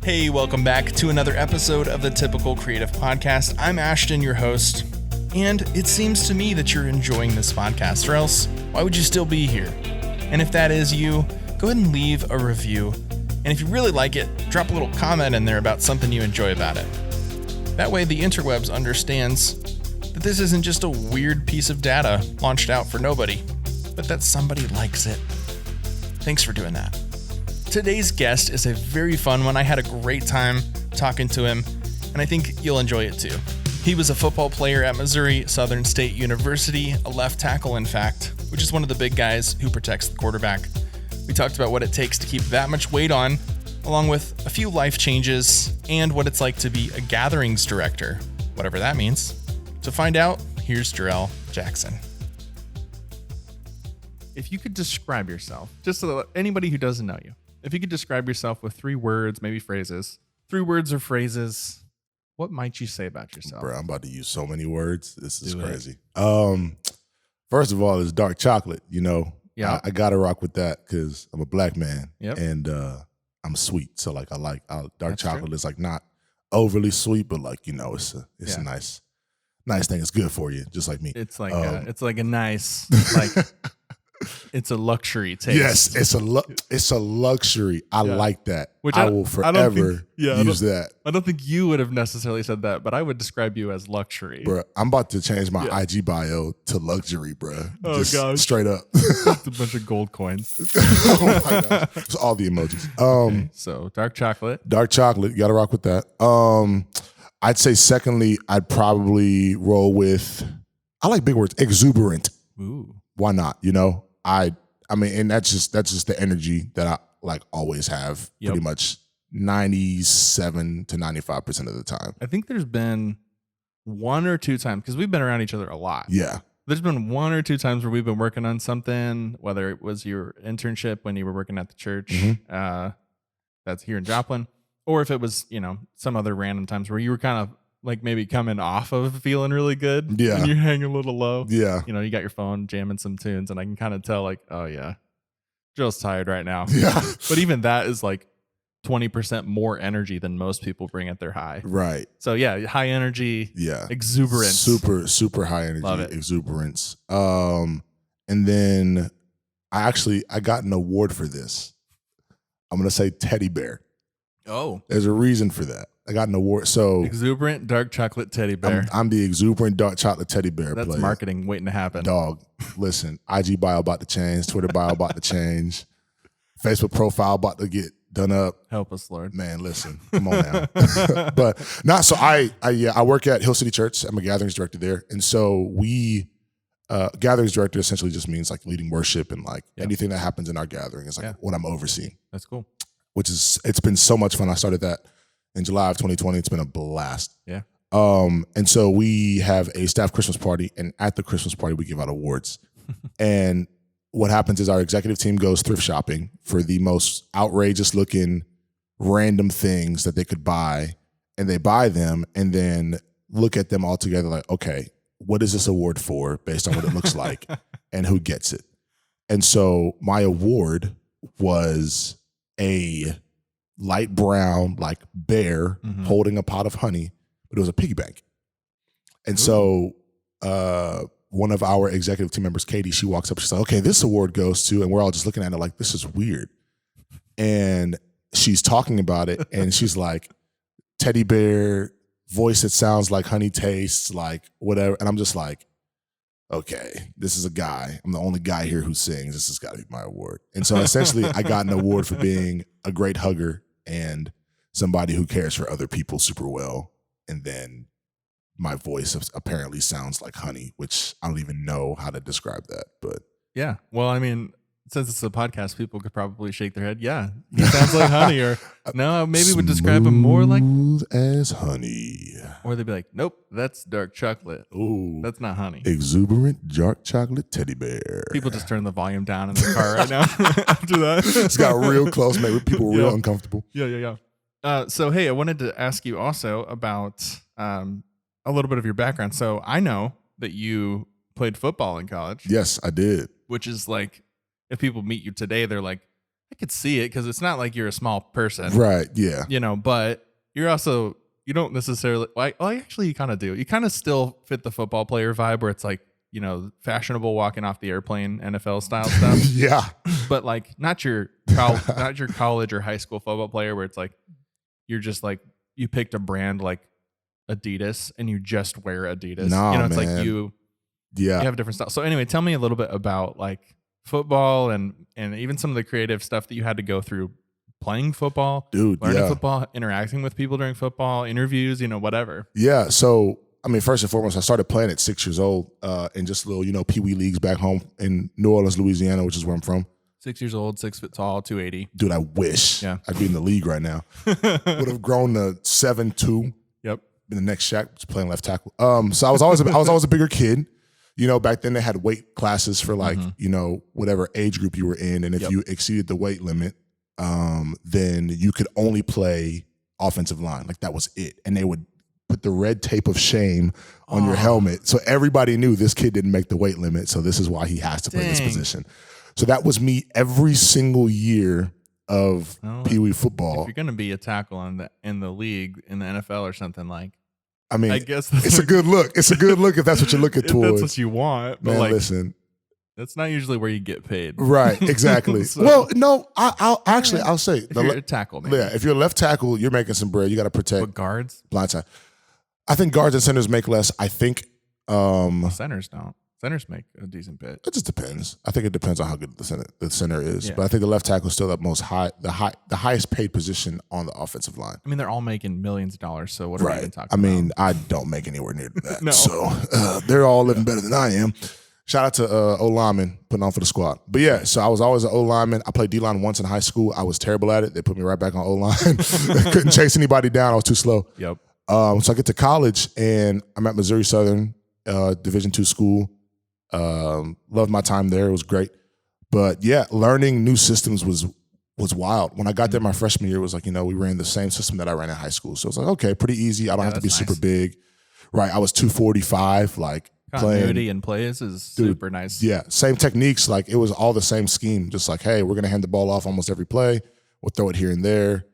Hey, welcome back to another episode of the Typical Creative Podcast. I'm Ashton, your host, and it seems to me that you're enjoying this podcast, or else why would you still be here? And if that is you, go ahead and leave a review. And if you really like it, drop a little comment in there about something you enjoy about it. That way the interwebs understands that this isn't just a weird piece of data launched out for nobody, but that somebody likes it. Thanks for doing that. Today's guest is a very fun one. I had a great time talking to him, and I think you'll enjoy it too. He was a football player at Missouri Southern State University, a left tackle in fact, which is one of the big guys who protects the quarterback. We talked about what it takes to keep that much weight on, along with a few life changes and what it's like to be a gatherings director, whatever that means. To find out, here's Jarrell Jackson. If you could describe yourself, just so anybody who doesn't know you, if you could describe yourself with 3 words, maybe phrases, 3 words or phrases, what might you say about yourself? Bro, I'm about to use so many words. This is crazy. First of all, it's dark chocolate. You know, I gotta rock with that because I'm a black man and I'm sweet. So like, dark chocolate is like not overly sweet, but like, you know, it's a nice thing. It's good for you, just like me. It's like a nice like. It's a luxury taste. Yes, it's a luxury. I like that. Which I will forever use that. I don't think you would have necessarily said that, but I would describe you as luxury. Bro, I'm about to change my IG bio to luxury, bro. Oh, just gosh. Straight up. Just a bunch of gold coins. Oh, my gosh. It's all the emojis. Okay, so dark chocolate. Dark chocolate. You got to rock with that. I'd say secondly, I'd probably roll with, I like big words, exuberant. Ooh. Why not? You know? I mean, and that's just the energy that I like always have pretty much 97 to 95% of the time. I think there's been 1 or 2 times, because we've been around each other a lot. Yeah. There's been 1 or 2 times where we've been working on something, whether it was your internship when you were working at the church, that's here in Joplin, or if it was, you know, some other random times where you were kind of like maybe coming off of feeling really good. Yeah. And you're hanging a little low. Yeah. You know, you got your phone jamming some tunes and I can kind of tell like, oh yeah, Joe's tired right now. Yeah. But even that is like 20% more energy than most people bring at their high. Right. So yeah, high energy. Yeah. Exuberance. Super high energy. Love it. Exuberance. And then I got an award for this. I'm going to say teddy bear. Oh. There's a reason for that. I got an award. So exuberant dark chocolate teddy bear. I'm the exuberant dark chocolate teddy bear. That's player. Marketing waiting to happen. Dog, listen, IG bio about to change, Twitter bio about to change, Facebook profile about to get done up. Help us, Lord. Man, listen, come on now. But not so. I work at Hill City Church. I'm a gatherings director there, and so we gatherings director essentially just means like leading worship and like anything that happens in our gathering is like what I'm overseeing. That's cool. It's been so much fun. I started that in July of 2020. It's been a blast. Yeah. And so we have a staff Christmas party, and at the Christmas party, we give out awards. And what happens is our executive team goes thrift shopping for the most outrageous looking random things that they could buy, and they buy them and then look at them all together like, okay, what is this award for based on what it looks like and who gets it? And so my award was a light brown, like bear holding a pot of honey, but it was a piggy bank. And so one of our executive team members, Katie, she walks up, she's like, okay, this award goes to, and we're all just looking at it like, this is weird. And she's talking about it, and she's like, teddy bear, voice that sounds like honey tastes, like whatever. And I'm just like, okay, this is a guy. I'm the only guy here who sings. This has got to be my award. And so essentially I got an award for being a great hugger and somebody who cares for other people super well. And then my voice apparently sounds like honey, which I don't even know how to describe that. But yeah, well, I mean, since it's a podcast, people could probably shake their head. Yeah, he sounds like honey, or no, maybe would describe him more like smooth as honey, or they'd be like, nope, that's dark chocolate. Ooh, that's not honey. Exuberant dark chocolate teddy bear. People just turn the volume down in the car right now after that. It's got real close, made people real uncomfortable. Yeah. So hey, I wanted to ask you also about a little bit of your background. So I know that you played football in college. Yes, I did. Which is like, if people meet you today, they're like, I could see it because it's not like you're a small person. Right. Yeah. You know, but you're also, you don't necessarily, actually you kind of do. You kind of still fit the football player vibe where it's like, you know, fashionable walking off the airplane, NFL style stuff. Yeah. But like not your college or high school football player where it's like, you're just like, you picked a brand like Adidas and you just wear Adidas. Nah, you know, it's man. like you have a different style. So anyway, tell me a little bit about like football and even some of the creative stuff that you had to go through playing football, learning football, interacting with people during football, interviews, you know, whatever. Yeah. So, I mean, first and foremost, I started playing at 6 years old in just little, you know, pee-wee leagues back home in New Orleans, Louisiana, which is where I'm from. 6 years old, 6 foot tall, 280. Dude, I wish I'd be in the league right now. Would have grown to 7'2". Yep. In the next Shaq, just playing left tackle. So I was always a bigger kid. You know, back then they had weight classes for like, you know, whatever age group you were in. And if you exceeded the weight limit, then you could only play offensive line. Like that was it. And they would put the red tape of shame on your helmet. So everybody knew this kid didn't make the weight limit. So this is why he has to play this position. So that was me every single year of Pee Wee football. If you're going to be a tackle in the league, in the NFL or something, like, I mean, I guess it's a good look. It's a good look if that's what you're looking towards. That's what you want. But man, like, listen. That's not usually where you get paid. Right, exactly. So, well, no, I'll say. If you're a tackle, maybe. Yeah, if you're a left tackle, you're making some bread. You got to protect. But guards? Blindside. I think guards and centers make less. I think. Centers don't. Centers make a decent bit. It just depends. I think it depends on how good the center is. Yeah. But I think the left tackle is still the highest paid position on the offensive line. I mean, they're all making millions of dollars. So what are we even talking about? I mean, I don't make anywhere near that. No. So they're all living better than I am. Shout out to O-lineman putting on for the squad. But yeah, so I was always an O-lineman. I played D-line once in high school. I was terrible at it. They put me right back on O-line. Couldn't chase anybody down. I was too slow. Yep. So I get to college and I'm at Missouri Southern, Division II school. Loved my time there. It was great. But yeah, learning new systems was wild. When I got there my freshman year, it was like, you know, we ran the same system that I ran in high school. So it was like, okay, pretty easy. I don't have to be super big. Right. I was 245, like continuity in plays is super nice. Yeah. Same techniques. Like it was all the same scheme. Just like, hey, we're going to hand the ball off almost every play. We'll throw it here and there.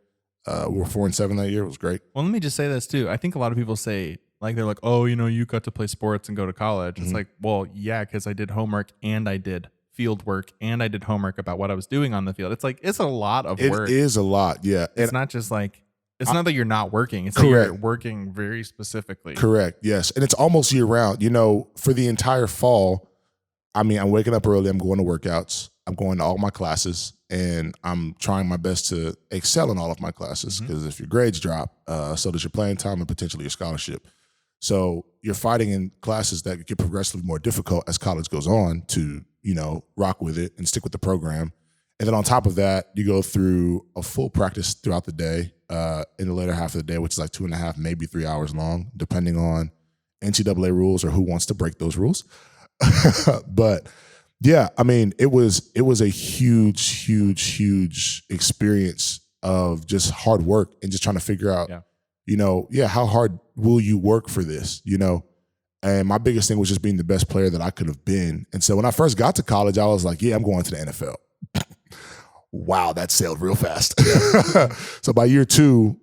We were 4-7 that year. It was great. Well, let me just say this too. I think a lot of people say, like, they're like, oh, you know, you got to play sports and go to college. It's like, well, yeah, because I did homework and I did field work and I did homework about what I was doing on the field. It's like, it's a lot of work. It is a lot, yeah. It's not just like, it's not that you're not working. It's that you're working very specifically. Correct, yes. And it's almost year round. You know, for the entire fall, I mean, I'm waking up early. I'm going to workouts. I'm going to all my classes. And I'm trying my best to excel in all of my classes because if your grades drop, so does your playing time and potentially your scholarship. So you're fighting in classes that get progressively more difficult as college goes on to, you know, rock with it and stick with the program. And then on top of that, you go through a full practice throughout the day in the later half of the day, which is like 2.5, maybe 3 hours long, depending on NCAA rules or who wants to break those rules. But yeah, I mean, it was a huge experience of just hard work and just trying to figure out, you know, how hard will you work for this, you know? And my biggest thing was just being the best player that I could have been. And so when I first got to college, I was like, yeah, I'm going to the NFL. Wow, that sailed real fast. So by year 2,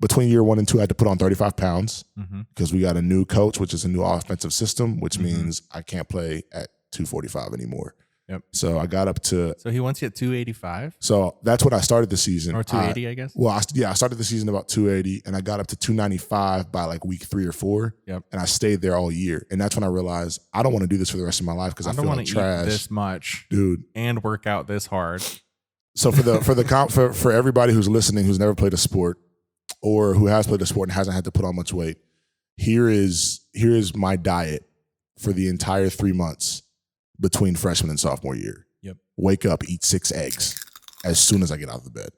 between year 1 and 2, I had to put on 35 pounds because we got a new coach, which is a new offensive system, which means I can't play at 245 anymore. Yep. So I got up to. So he wants you at 285. So that's when I started the season. Or 280, I guess. Well, I started the season about 280, and I got up to 295 by like week 3 or 4. Yep. And I stayed there all year, and that's when I realized I don't want to do this for the rest of my life because I feel like trash. I don't want to eat this much, dude, and work out this hard. So for everybody who's listening who's never played a sport or who has played a sport and hasn't had to put on much weight, here is my diet for the entire 3 months between freshman and sophomore year. Yep. Wake up, eat 6 eggs as soon as I get out of the bed.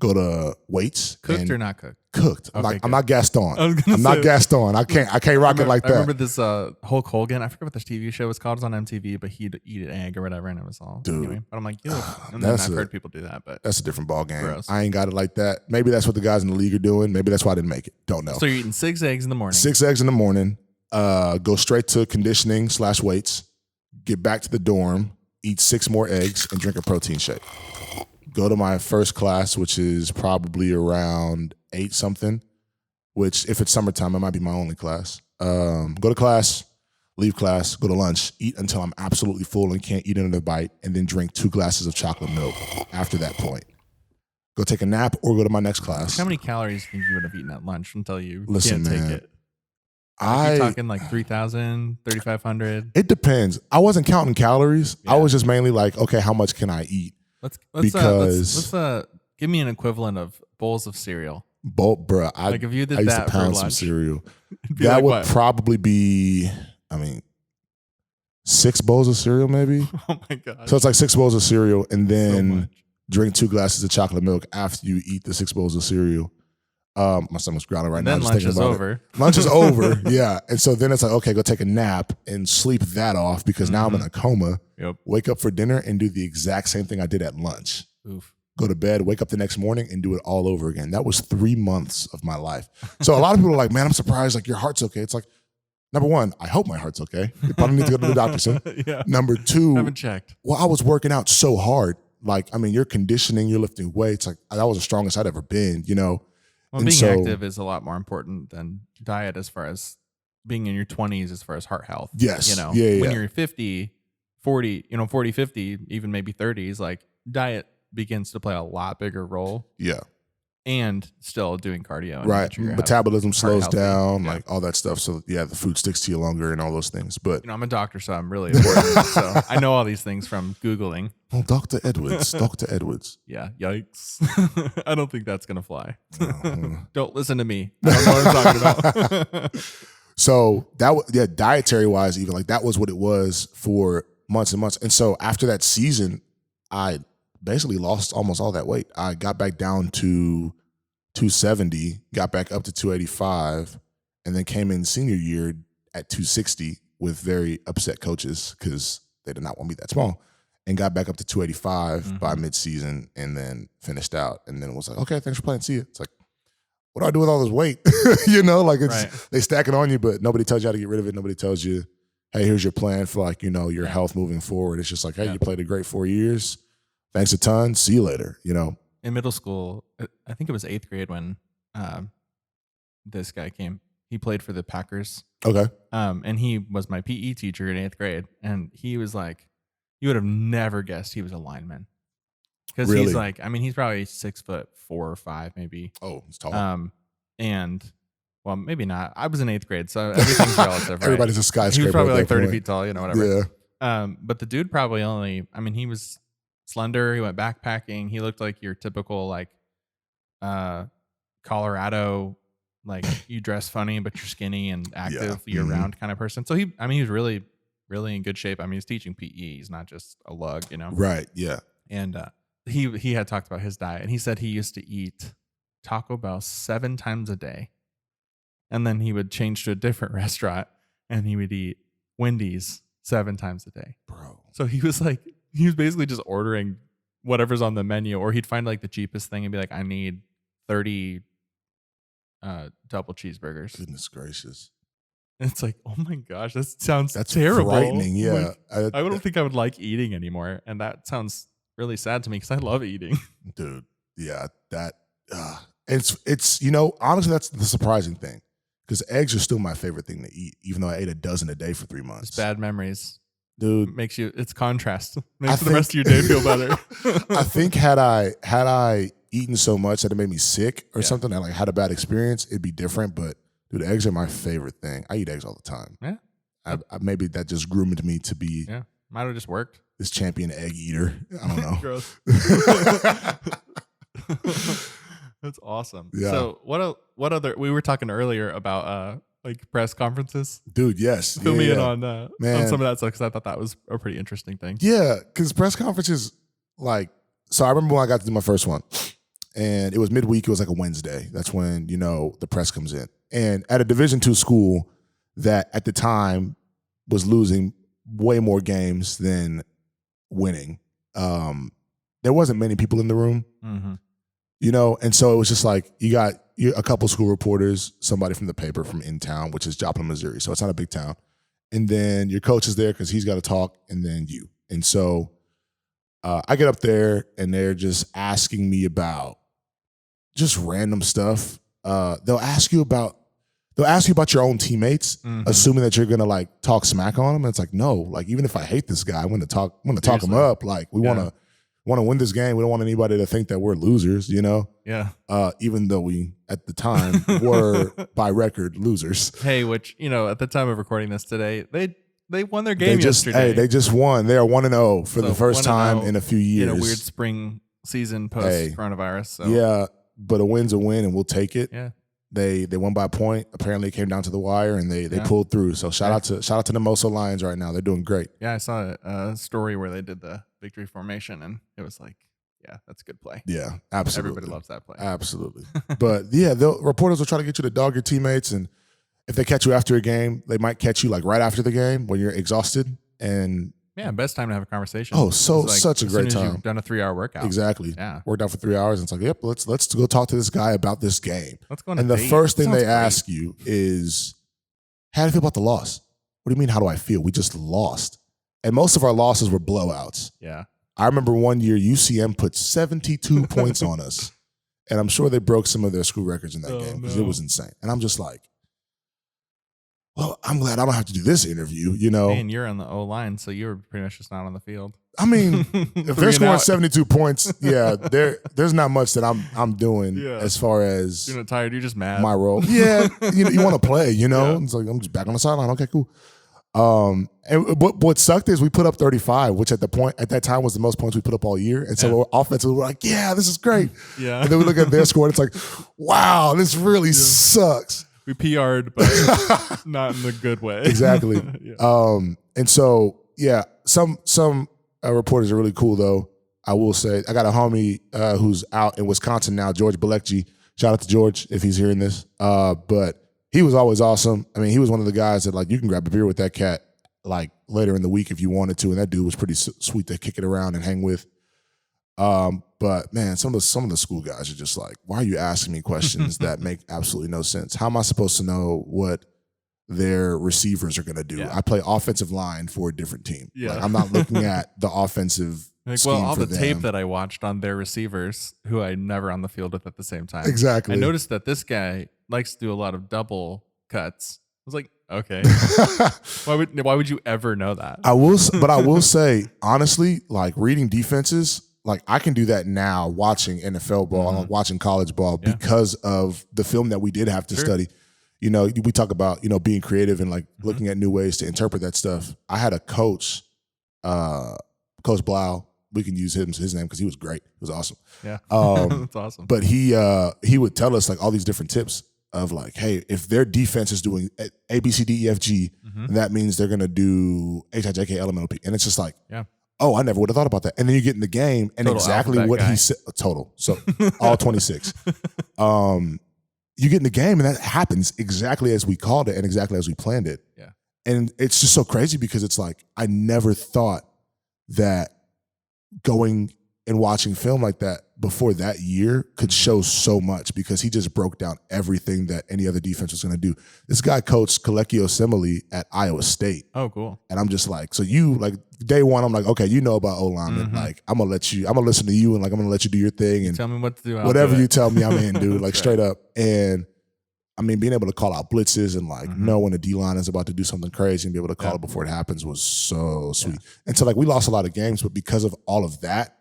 Go to weights. Cooked or not cooked? Cooked. I'm not Gaston. I'm not Gaston. I can't rock it like that. I remember this Hulk Hogan. I forget what the TV show was called. It was on MTV, but he'd eat an egg or whatever, and it was all. Dude. Anyway, but I'm like, and then I've heard people do that, but that's a different ball game. Gross. I ain't got it like that. Maybe that's what the guys in the league are doing. Maybe that's why I didn't make it. Don't know. So you're eating 6 eggs in the morning. 6 eggs in the morning. Go straight to conditioning /weights. Get back to the dorm. eat 6 more eggs, and drink a protein shake. Go to my first class, which is probably around 8 something, which if it's summertime, it might be my only class. Go to class, leave class, go to lunch, eat until I'm absolutely full and can't eat another bite, and then drink 2 glasses of chocolate milk after that point. Go take a nap or go to my next class. How many calories do you think you would have eaten at lunch until you Listen, can't man, take it? You're talking like 3,000, 3,500? It depends. I wasn't counting calories. Yeah. I was just mainly like, okay, how much can I eat? Let's give me an equivalent of bowls of cereal. Bruh, like if you did I used that to pound for some lunch, cereal. That like would what? Probably be, 6 bowls of cereal maybe. Oh my gosh. So it's like 6 bowls of cereal and then drink 2 glasses of chocolate milk after you eat the 6 bowls of cereal. My stomach's growling right now. Then lunch is over. Lunch is over, yeah. And so then it's like, okay, go take a nap and sleep that off because now I'm in a coma. Yep. Wake up for dinner and do the exact same thing I did at lunch. Oof. Go to bed, wake up the next morning and do it all over again. That was 3 months of my life. So a lot of people are like, man, I'm surprised like your heart's okay. It's like, number one, I hope my heart's okay. You probably need to go to the doctor soon. Yeah. Number 2, haven't checked. Well, I was working out so hard. Like, you're conditioning, you're lifting weights. Like that was the strongest I'd ever been, Well, being active is a lot more important than diet as far as being in your 20s as far as heart health. Yes. When you're 50, 40, 40, 50, even maybe 30s, like diet begins to play a lot bigger role. Yeah. And still doing cardio. And right. Metabolism slows down, yeah. like all that stuff. So yeah, the food sticks to you longer and all those things. But I'm a doctor, so I'm really important. So I know all these things from Googling. Oh, Dr. Edwards. Dr. Edwards. Yeah. Yikes. I don't think that's going to fly. Don't listen to me. I don't know what I'm talking about. So dietary wise, even like that was what it was for months and months. And so after that season, I basically lost almost all that weight. I got back down to 270, got back up to 285, and then came in senior year at 260 with very upset coaches because they did not want me that small, and got back up to 285 by midseason and then finished out. And then it was like, okay, thanks for playing. See you. It's like, what do I do with all this weight? They stack it on you, but nobody tells you how to get rid of it. Nobody tells you, hey, here's your plan for your health moving forward. It's just like, hey, you played a great 4 years. Thanks a ton. See you later. In middle school, I think it was 8th grade when this guy came. He played for the Packers. Okay. And he was my PE teacher in 8th grade. And he was like, you would have never guessed he was a lineman. Because he's like, he's probably 6'4" or 5", maybe. Oh, he's tall. Well, maybe not. I was in 8th grade, so everything's relative, right? Everybody's a skyscraper. He was probably like 30 point. feet tall, whatever. Yeah. But the dude probably only, he was slender. He went backpacking. He looked like your typical Colorado, you dress funny but you're skinny and active year round kind of person. So he was really, really in good shape. He's teaching PE. He's not just a lug, Right. Yeah. And he had talked about his diet, and he said he used to eat Taco Bell 7 times a day, and then he would change to a different restaurant and he would eat Wendy's 7 times a day, bro. So he was basically just ordering whatever's on the menu, or he'd find the cheapest thing and be like, I need 30 double cheeseburgers. Goodness gracious. And it's like, oh my gosh, that's terrible. Frightening. Yeah. I don't think I would like eating anymore. And that sounds really sad to me because I love eating. Dude. Yeah. It's honestly, that's the surprising thing, because eggs are still my favorite thing to eat, even though I ate a dozen a day for 3 months. It's bad memories. Dude, it's contrast. Makes the rest of your day feel better. I think had I eaten so much that it made me sick or something, and had a bad experience, it'd be different. But dude, eggs are my favorite thing. I eat eggs all the time. Yeah. I maybe that just groomed me to be. Yeah. Might have just worked. This champion egg eater. I don't know. Gross. That's awesome. Yeah. So what other? We were talking earlier about press conferences. Dude, yes. Fill me in on some of that stuff, because I thought that was a pretty interesting thing. Yeah, because press conferences, so I remember when I got to do my first one, and it was midweek. It was like a Wednesday. That's when the press comes in, and at a Division II school that at the time was losing way more games than winning. There wasn't many people in the room. Mm-hmm. And so it was just you got a couple school reporters, somebody from the paper from in town, which is Joplin, Missouri. So it's not a big town. And then your coach is there because he's got to talk, and then you. And so I get up there and they're just asking me about just random stuff. They'll ask you about your own teammates, assuming that you're gonna like talk smack on them. And it's like, no, like even if I hate this guy, I'm gonna talk him up. Like we want to win this game. We don't want anybody to think that we're losers, you know? Yeah. Even though we at the time were by record losers. Hey, which, you know, at the time of recording this today, they won their game yesterday. Hey, they just won. They are 1-0 for the first time in a few years. In a weird spring season post coronavirus. So. Yeah, but a win's a win, and we'll take it. Yeah. They won by a point. Apparently, it came down to the wire, and they pulled through. So shout out to the Moso Lions right now. They're doing great. Yeah, I saw a story where they did the victory formation, and it was like, yeah, that's a good play. Yeah, absolutely. Everybody loves that play. Absolutely. But yeah, reporters will try to get you to dog your teammates, and if they catch you after a game, they might catch you like right after the game when you're exhausted. And yeah, best time to have a conversation. Oh, such a great time. You've done a 3-hour workout. Exactly. Yeah. Worked out for 3 hours. And it's like, yep, let's go talk to this guy about this game. Let's go on a And the date. first thing they ask you is, how do you feel about the loss? What do you mean, how do I feel? We just lost. And most of our losses were blowouts. Yeah. I remember one year UCM put 72 points on us. And I'm sure they broke some of their school records in that game because it was insane. And I'm just like, well, I'm glad I don't have to do this interview, you know. And you're on the O-line, so you were pretty much just not on the field. I mean, if they're scoring 72 points, yeah, there's not much that I'm doing as far as you're not tired, you're just mad. My role. Yeah, you want to play, you know. Yeah. It's like I'm just back on the sideline. Okay, cool. And what sucked is we put up 35, which at that time was the most points we put up all year. And so offensively, we're like, yeah, this is great. Yeah. And then we look at their score, and it's like, wow, this really sucks. We PR'd, but not in the good way. Exactly. And so, yeah, some reporters are really cool, though. I will say, I got a homie who's out in Wisconsin now, George Balekji. Shout out to George if he's hearing this. But he was always awesome. I mean, he was one of the guys that, like, you can grab a beer with that cat, like, later in the week if you wanted to. And that dude was pretty sweet to kick it around and hang with. But man, some of the school guys are just like, why are you asking me questions that make absolutely no sense? How am I supposed to know what their receivers are going to do? Yeah. I play offensive line for a different team. Yeah. Like, I'm not looking at the offensive scheme all for the them. Tape that I watched on their receivers, who I never on the field with at the same time. Exactly. I noticed that this guy likes to do a lot of double cuts. I was like, okay, why would you ever know that? I will say honestly, like reading defenses. Like I can do that now watching NFL ball, watching college ball because of the film that we did have to study. You know, we talk about, you know, being creative and like looking at new ways to interpret that stuff. I had a coach, Coach Blau. We can use his name because he was great. He was awesome. Yeah, that's awesome. But he would tell us like all these different tips of like, hey, if their defense is doing A, B, C, D, E, F, G, that means they're going to do H, I, J, K, L, M, N, O, P. And it's just like, oh, I never would have thought about that. And then you get in the game and total exactly what he said. Total. So all 26. You get in the game and that happens exactly as we called it and exactly as we planned it. Yeah. And it's just so crazy because it's like, I never thought that going and watching film like that before that year could show so much because he just broke down everything that any other defense was going to do. This guy coached Kaleki Osemele at Iowa State. Oh, cool. And I'm just like, so you like day one, I'm like, okay, you know about O-lineman. Like, I'm going to listen to you and like, I'm going to let you do your thing. And tell me what to do. Whatever you tell me, I'm in, dude, like straight up. And I mean, being able to call out blitzes and like know when the D-line is about to do something crazy and be able to call it before it happens was so sweet. Yeah. And so like we lost a lot of games, but because of all of that,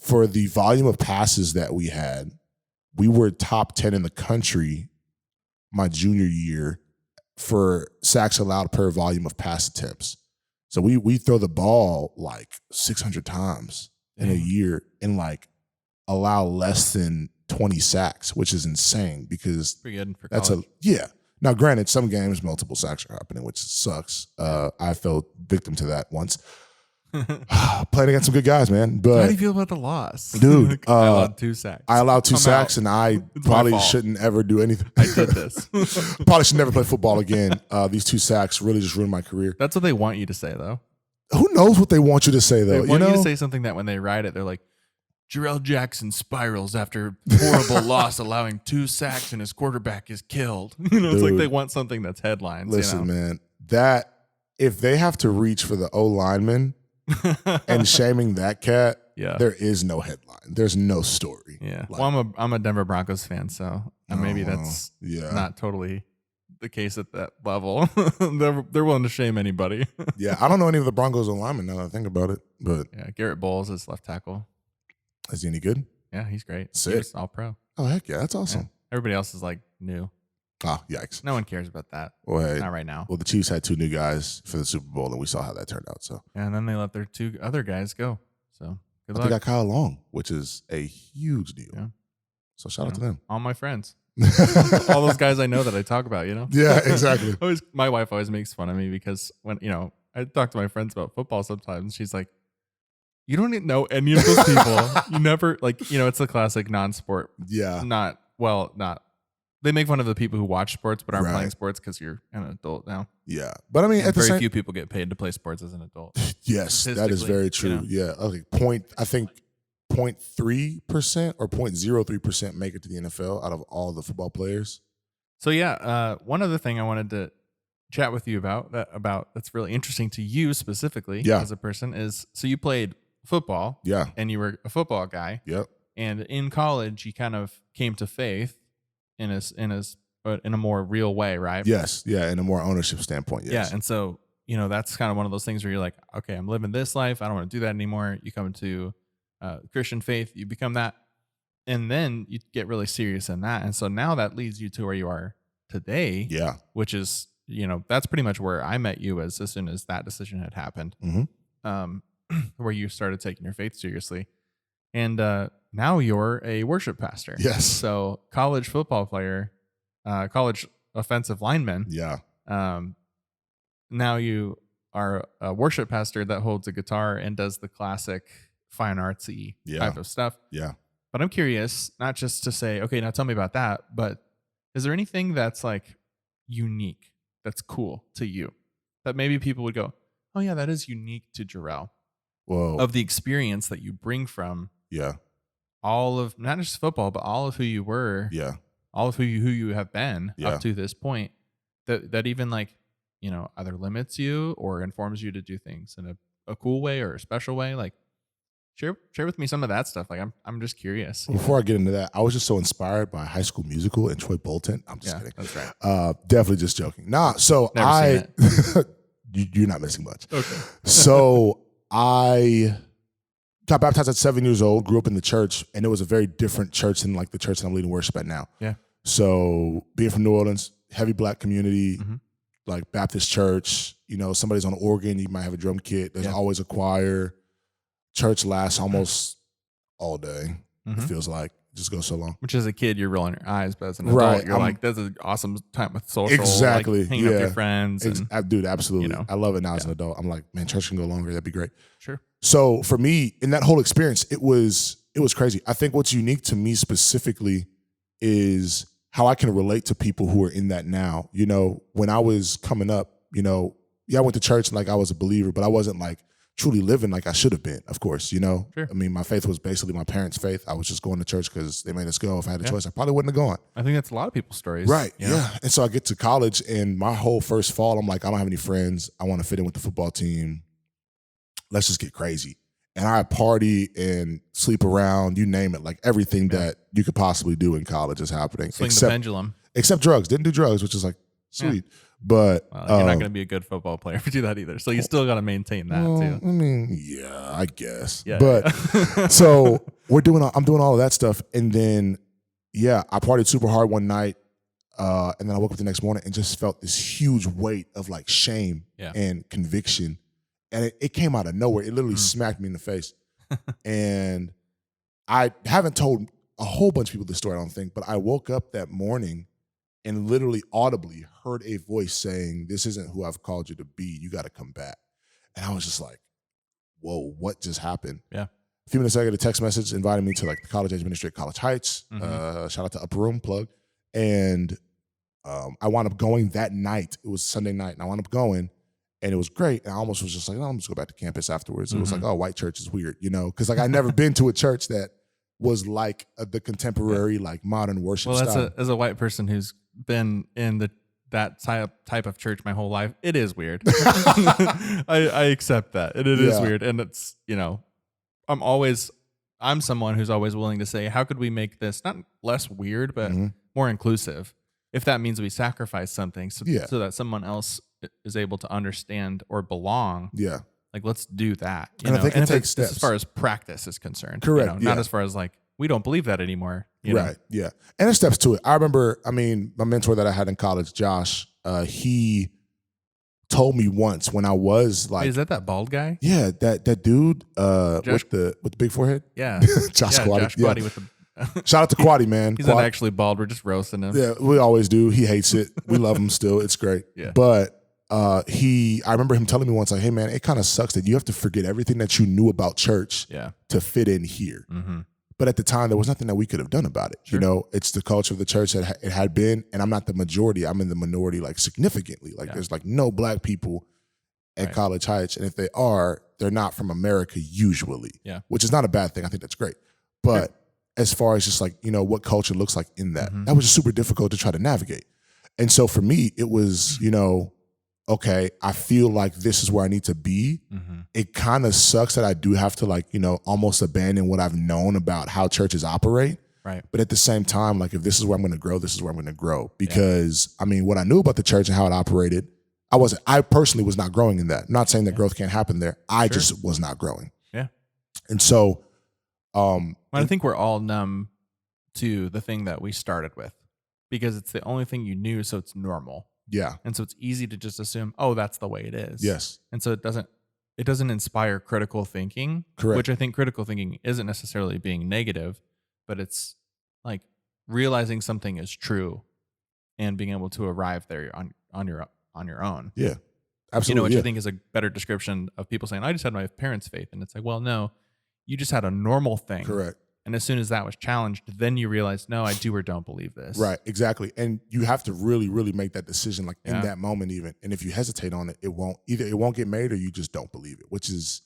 for the volume of passes that we had, we were top 10 in the country my junior year for sacks allowed per volume of pass attempts. So we throw the ball like 600 times in a year and like allow less than 20 sacks, which is insane because pretty good for that's college. Now, granted, some games multiple sacks are happening, which sucks. I fell victim to that once. Playing against some good guys, man. But how do you feel about the loss, dude? I allowed 2 sacks. I allowed 2 sacks, and I probably shouldn't ever do anything. I did this. Probably should never play football again. These 2 sacks really just ruined my career. That's what they want you to say, though. Who knows what they want you to say, though? They want you to say something that when they write it, they're like, Jarrell Jackson spirals after horrible loss, allowing 2 sacks, and his quarterback is killed. You know, it's like they want something that's headlines. Listen, you know? man, that if they have to reach for the O lineman and shaming that cat, Yeah. there is no headline. There's no story. Yeah. Like, Well, I'm a Denver Broncos fan, so maybe that's not totally the case at that level. They're willing to shame anybody. Yeah, I don't know any of the Broncos linemen now that I think about it, but yeah, Garrett Bowles is left tackle. is he any good? Yeah, he's great. Sick. He's all pro. Oh, heck yeah, that's awesome. Yeah. Everybody else is like new. Oh, yikes. No one cares about that. Well, hey, not right now. Well, the Chiefs had 2 new guys for the Super Bowl, and we saw how that turned out. So, and then they let their 2 other guys go. So good luck. They got Kyle Long, which is a huge deal. Yeah. So shout out to them. All my friends. All those guys I know that I talk about, Yeah, exactly. My wife always makes fun of me because when, I talk to my friends about football sometimes, she's like, you don't even know any of those people. You never, it's the classic non-sport. Yeah. They make fun of the people who watch sports but aren't playing sports because you're an adult now. Yeah. But I mean, and very few people get paid to play sports as an adult. Yes, that is very true. Yeah. Okay. I think 0.3% or 0.03% make it to the NFL out of all the football players. So yeah, one other thing I wanted to chat with you about that's really interesting to you specifically as a person is, so you played football. Yeah. And you were a football guy. Yep. And in college, you kind of came to faith in a more real way, right? Yes. Yeah. In a more ownership standpoint. Yes. Yeah. And so, that's kind of one of those things where you're like, okay, I'm living this life. I don't want to do that anymore. You come to Christian faith, you become that. And then you get really serious in that. And so now that leads you to where you are today. Yeah. Which is, that's pretty much where I met you as soon as that decision had happened. Mm-hmm. Where you started taking your faith seriously. And now you're a worship pastor. Yes. So college football player, college offensive lineman. Yeah. Now you are a worship pastor that holds a guitar and does the classic fine artsy type of stuff. Yeah. But I'm curious, not just to say, okay, now tell me about that, but is there anything that's like unique, that's cool to you, that maybe people would go, oh yeah, that is unique to Jarrell? Whoa. Of the experience that you bring from all of, not just football, but all of who you were, all of who you have been up to this point, that even like, either limits you or informs you to do things in a cool way or a special way. Like share with me some of that stuff. Like I'm just curious. Before I get into that, I was just so inspired by High School Musical and Troy Bolton. I'm just kidding. That's right. Definitely just joking. Nah, so Never seen it. You're not missing much. Okay. So I got baptized at 7 years old, grew up in the church, and it was a very different church than like the church that I'm leading worship at now. Yeah. So being from New Orleans, heavy Black community, like Baptist church, somebody's on organ, you might have a drum kit. There's always a choir. Church lasts almost all day. It feels like. It just goes so long. Which as a kid, you're rolling your eyes, but as an adult, you're like, that's an awesome time with social. Exactly. Like, hanging out with your friends. Dude, absolutely. I love it now as an adult. I'm like, man, church can go longer. That'd be great. Sure. So for me, in that whole experience, it was crazy. I think what's unique to me specifically is how I can relate to people who are in that now. When I was coming up, I went to church and like I was a believer, but I wasn't like truly living like I should have been, of course, Sure. I mean, my faith was basically my parents' faith. I was just going to church because they made us go. If I had a choice, I probably wouldn't have gone. I think that's a lot of people's stories. Right, yeah. And so I get to college, and my whole first fall, I'm like, I don't have any friends. I want to fit in with the football team. Let's just get crazy. And I party and sleep around, you name it, like everything that you could possibly do in college is happening. Swing the pendulum. Except drugs. Didn't do drugs, which is like, sweet. Yeah. But you're not going to be a good football player if you do that either. So you still got to maintain that too. I mean, yeah, I guess. Yeah, but so I'm doing all of that stuff, and then I partied super hard one night, and then I woke up the next morning and just felt this huge weight of like shame and conviction, and it came out of nowhere. It literally smacked me in the face, and I haven't told a whole bunch of people this story, I don't think, but I woke up that morning and literally audibly heard a voice saying, this isn't who I've called you to be. You got to come back. And I was just like, whoa, what just happened? Yeah. A few minutes later, I get a text message inviting me to like the college age ministry at College Heights. Shout out to Upper Room, plug. And I wound up going that night. It was Sunday night, and I wound up going, and it was great. And I almost was just like, I'm just go back to campus afterwards. It was like, oh, white church is weird, because like I never been to a church that was like the contemporary, like modern worship style. As a white person who's been in the that type of church my whole life. It is weird. I accept that. It is weird. And it's, I'm someone who's always willing to say, how could we make this not less weird, but more inclusive? If that means we sacrifice something so that someone else is able to understand or belong. Yeah. Like, let's do that. And I think it takes steps. As far as practice is concerned. Correct. Not as far as like, we don't believe that anymore. Right. Yeah. And there's steps to it. I remember, my mentor that I had in college, Josh, he told me once when I was like, hey, is that bald guy? Yeah, that dude with the big forehead. Yeah, Josh Quaddy. Quaddy with the. Shout out to Quaddy, man. He's not actually bald. We're just roasting him. Yeah, we always do. He hates it. We love him still. It's great. Yeah. But I remember him telling me once, like, hey man, it kind of sucks that you have to forget everything that you knew about church to fit in here. Mm-hmm. But at the time, there was nothing that we could have done about it. Sure. It's the culture of the church that it had been, and I'm not the majority. I'm in the minority, like significantly. Like there's like no black people at College Heights, and if they are, they're not from America usually. Yeah, which is not a bad thing. I think that's great. But as far as just like what culture looks like in that, that was just super difficult to try to navigate. And so for me, it was okay, I feel like this is where I need to be. Mm-hmm. It kind of sucks that I do have to like, almost abandon what I've known about how churches operate. Right. But at the same time, like if this is where I'm going to grow, this is where I'm going to grow. Because what I knew about the church and how it operated, I personally was not growing in that. I'm not saying that growth can't happen there. I just was not growing. Yeah. And so, I think we're all numb to the thing that we started with because it's the only thing you knew. So it's normal. Yeah. And so it's easy to just assume, oh, that's the way it is. Yes. And so it doesn't inspire critical thinking. Correct. Which I think critical thinking isn't necessarily being negative, but it's like realizing something is true and being able to arrive there on your own. Yeah. Absolutely. Which I think is a better description of people saying, I just had my parents' faith. And it's like, well, no, you just had a normal thing. Correct. And as soon as that was challenged, then you realize, no, I do or don't believe this. Right, exactly. And you have to really, really make that decision like in that moment even. And if you hesitate on it, it won't get made or you just don't believe it, which is,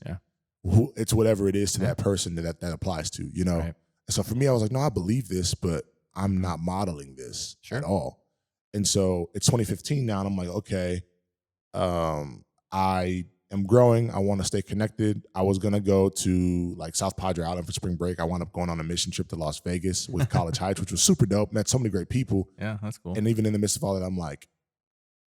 it's whatever it is to that person that applies to, Right. And so for me, I was like, no, I believe this, but I'm not modeling this at all. And so it's 2015 now, and I'm like, okay, I am growing. I want to stay connected. I was going to go to like South Padre Island for spring break. I wound up going on a mission trip to Las Vegas with College Heights, which was super dope. Met so many great people. Yeah, that's cool. And even in the midst of all that, I'm like,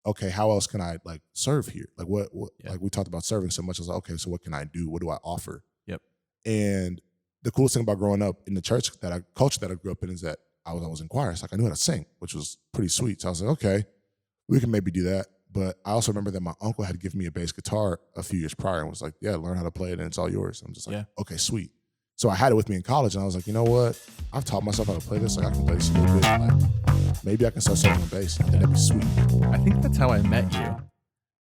okay, how else can I like serve here? Like what like we talked about serving so much. I was like, okay, so what can I do? What do I offer? Yep. And the coolest thing about growing up in the church culture that I grew up in is that I was in choir. It's like I knew how to sing, which was pretty sweet. So I was like, okay, we can maybe do that. But I also remember that my uncle had given me a bass guitar a few years prior and was like, yeah, learn how to play it and it's all yours. I'm just like, okay, sweet. So I had it with me in college and I was like, you know what? I've taught myself how to play this. Like I can play this a little bit. Like, maybe I can start serving on bass. I think that'd be sweet. I think that's how I met you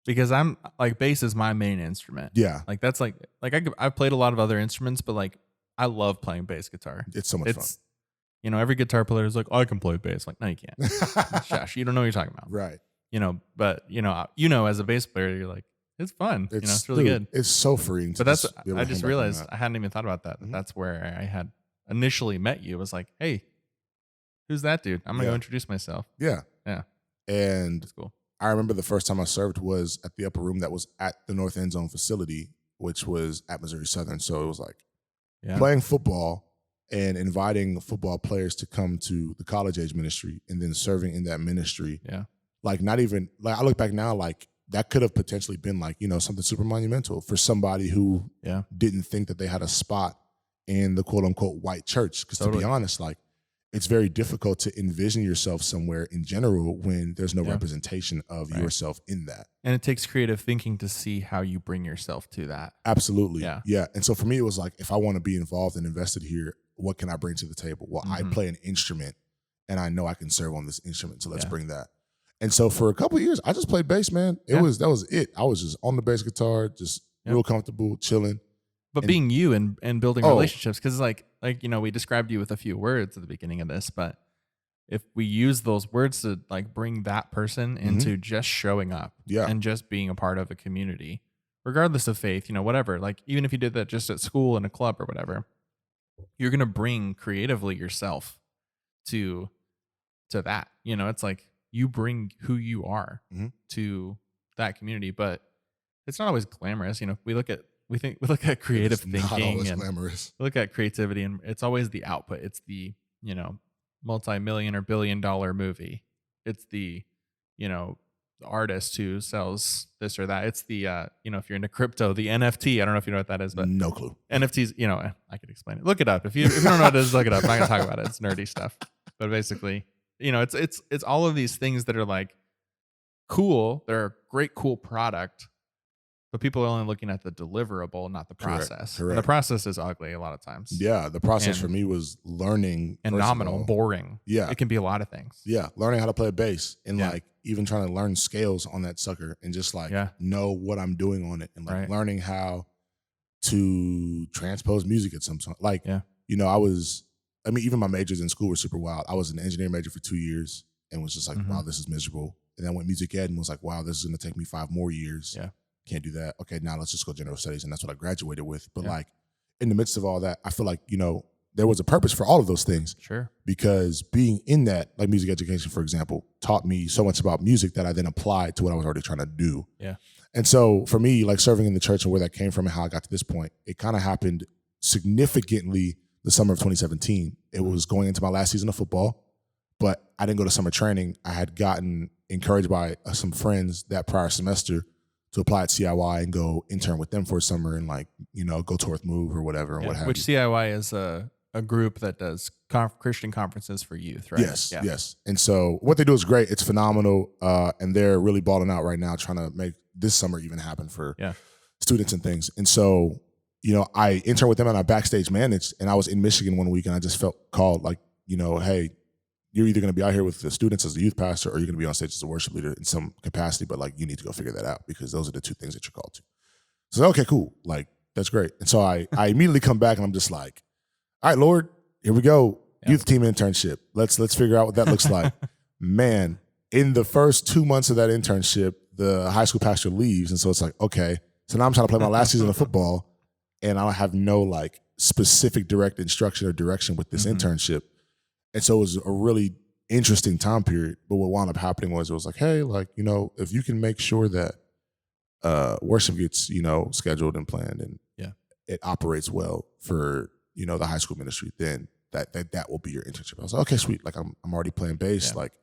because I'm like, bass is my main instrument. Yeah. Like that's like I've played a lot of other instruments, but like I love playing bass guitar. It's so much fun. Every guitar player is like, oh, I can play bass. Like, no, you can't. Shash, you don't know what you're talking about. Right. But as a bass player, you're like, it's fun. It's really good. It's so freeing. But I just realized I hadn't even thought about that. Mm-hmm. That's where I had initially met you. It was like, hey, who's that dude? I'm gonna go introduce myself. Yeah. Yeah. And that's cool. I remember the first time I served was at the upper room that was at the North End Zone facility, which was at Missouri Southern. So it was like playing football and inviting football players to come to the college age ministry and then serving in that ministry. Yeah. Like not even like I look back now, like that could have potentially been like, something super monumental for somebody who didn't think that they had a spot in the quote unquote white church. Because to be honest, like it's very difficult to envision yourself somewhere in general when there's no representation of yourself in that. And it takes creative thinking to see how you bring yourself to that. Absolutely. Yeah. Yeah. And so for me, it was like, if I want to be involved and invested here, what can I bring to the table? Well, I play an instrument and I know I can serve on this instrument. So let's bring that. And so for a couple of years, I just played bass, man. That was it. I was just on the bass guitar, just real comfortable, chilling. But being you and building relationships, because like we described you with a few words at the beginning of this, but if we use those words to like bring that person into just showing up and just being a part of a community, regardless of faith, whatever, like even if you did that just at school in a club or whatever, you're going to bring creatively yourself to that. It's like, you bring who you are Mhm. to that community, but it's not always glamorous. We look at creative It's not thinking always and glamorous. look at creativity, and it's always the output. It's the, multi-million or billion-dollar movie. It's the, artist who sells this or that. It's the, if you're into crypto, the NFT. I don't know if you know what that is, but No clue. NFTs, I could explain it. Look it up. If you don't know what it is, look it up. I'm not gonna talk about it. It's nerdy stuff. But basically, it's all of these things that are like cool. They're a great, cool product, but people are only looking at the deliverable, not the process. Correct. And the process is ugly a lot of times. Yeah, the process for me was learning And nominal, boring. Yeah. It can be a lot of things. Yeah, learning how to play a bass and Yeah. like even trying to learn scales on that sucker and just like Yeah. know what I'm doing on it and like Right. learning how to transpose music at some point. Like, Yeah. even my majors in school were super wild. I was an engineering major for 2 years and was just like, Mhm. wow, this is miserable. And then I went music ed and was like, wow, this is going to take me 5 more years. Yeah. Can't do that. Okay, now let's just go general studies. And that's what I graduated with. But Yeah. like in the midst of all that, I feel like, there was a purpose for all of those things. Sure. Because being in that, like music education, for example, taught me so much about music that I then applied to what I was already trying to do. Yeah. And so for me, like serving in the church and where that came from and how I got to this point, it kind of happened significantly the summer of 2017. It was going into my last season of football, but I didn't go to summer training. I had gotten encouraged by some friends that prior semester to apply at CIY and go intern with them for a summer and like, go tour with Move or whatever and what have Which you. CIY is a group that does Christian conferences for youth, right? Yes. And so what they do is great. It's phenomenal. And they're really balling out right now, trying to make this summer even happen for students and things. And so, I interned with them and I backstage managed, and I was in Michigan one week and I just felt called like, hey, you're either going to be out here with the students as a youth pastor or you're going to be on stage as a worship leader in some capacity, but like you need to go figure that out because those are the two things that you're called to. So, okay, cool. Like, that's great. And so I immediately come back and I'm just like, all right, Lord, here we go. Yeah. Youth team internship. Let's figure out what that looks like. Man, in the first 2 months of that internship, the high school pastor leaves. And so it's like, okay, so now I'm trying to play my last season of football and I don't have no like specific direct instruction or direction with this internship. And so it was a really interesting time period. But what wound up happening was it was like, hey, like, if you can make sure that worship gets, scheduled and planned and it operates well for, the high school ministry, then that will be your internship. I was like, okay, sweet. Like I'm already playing bass. Like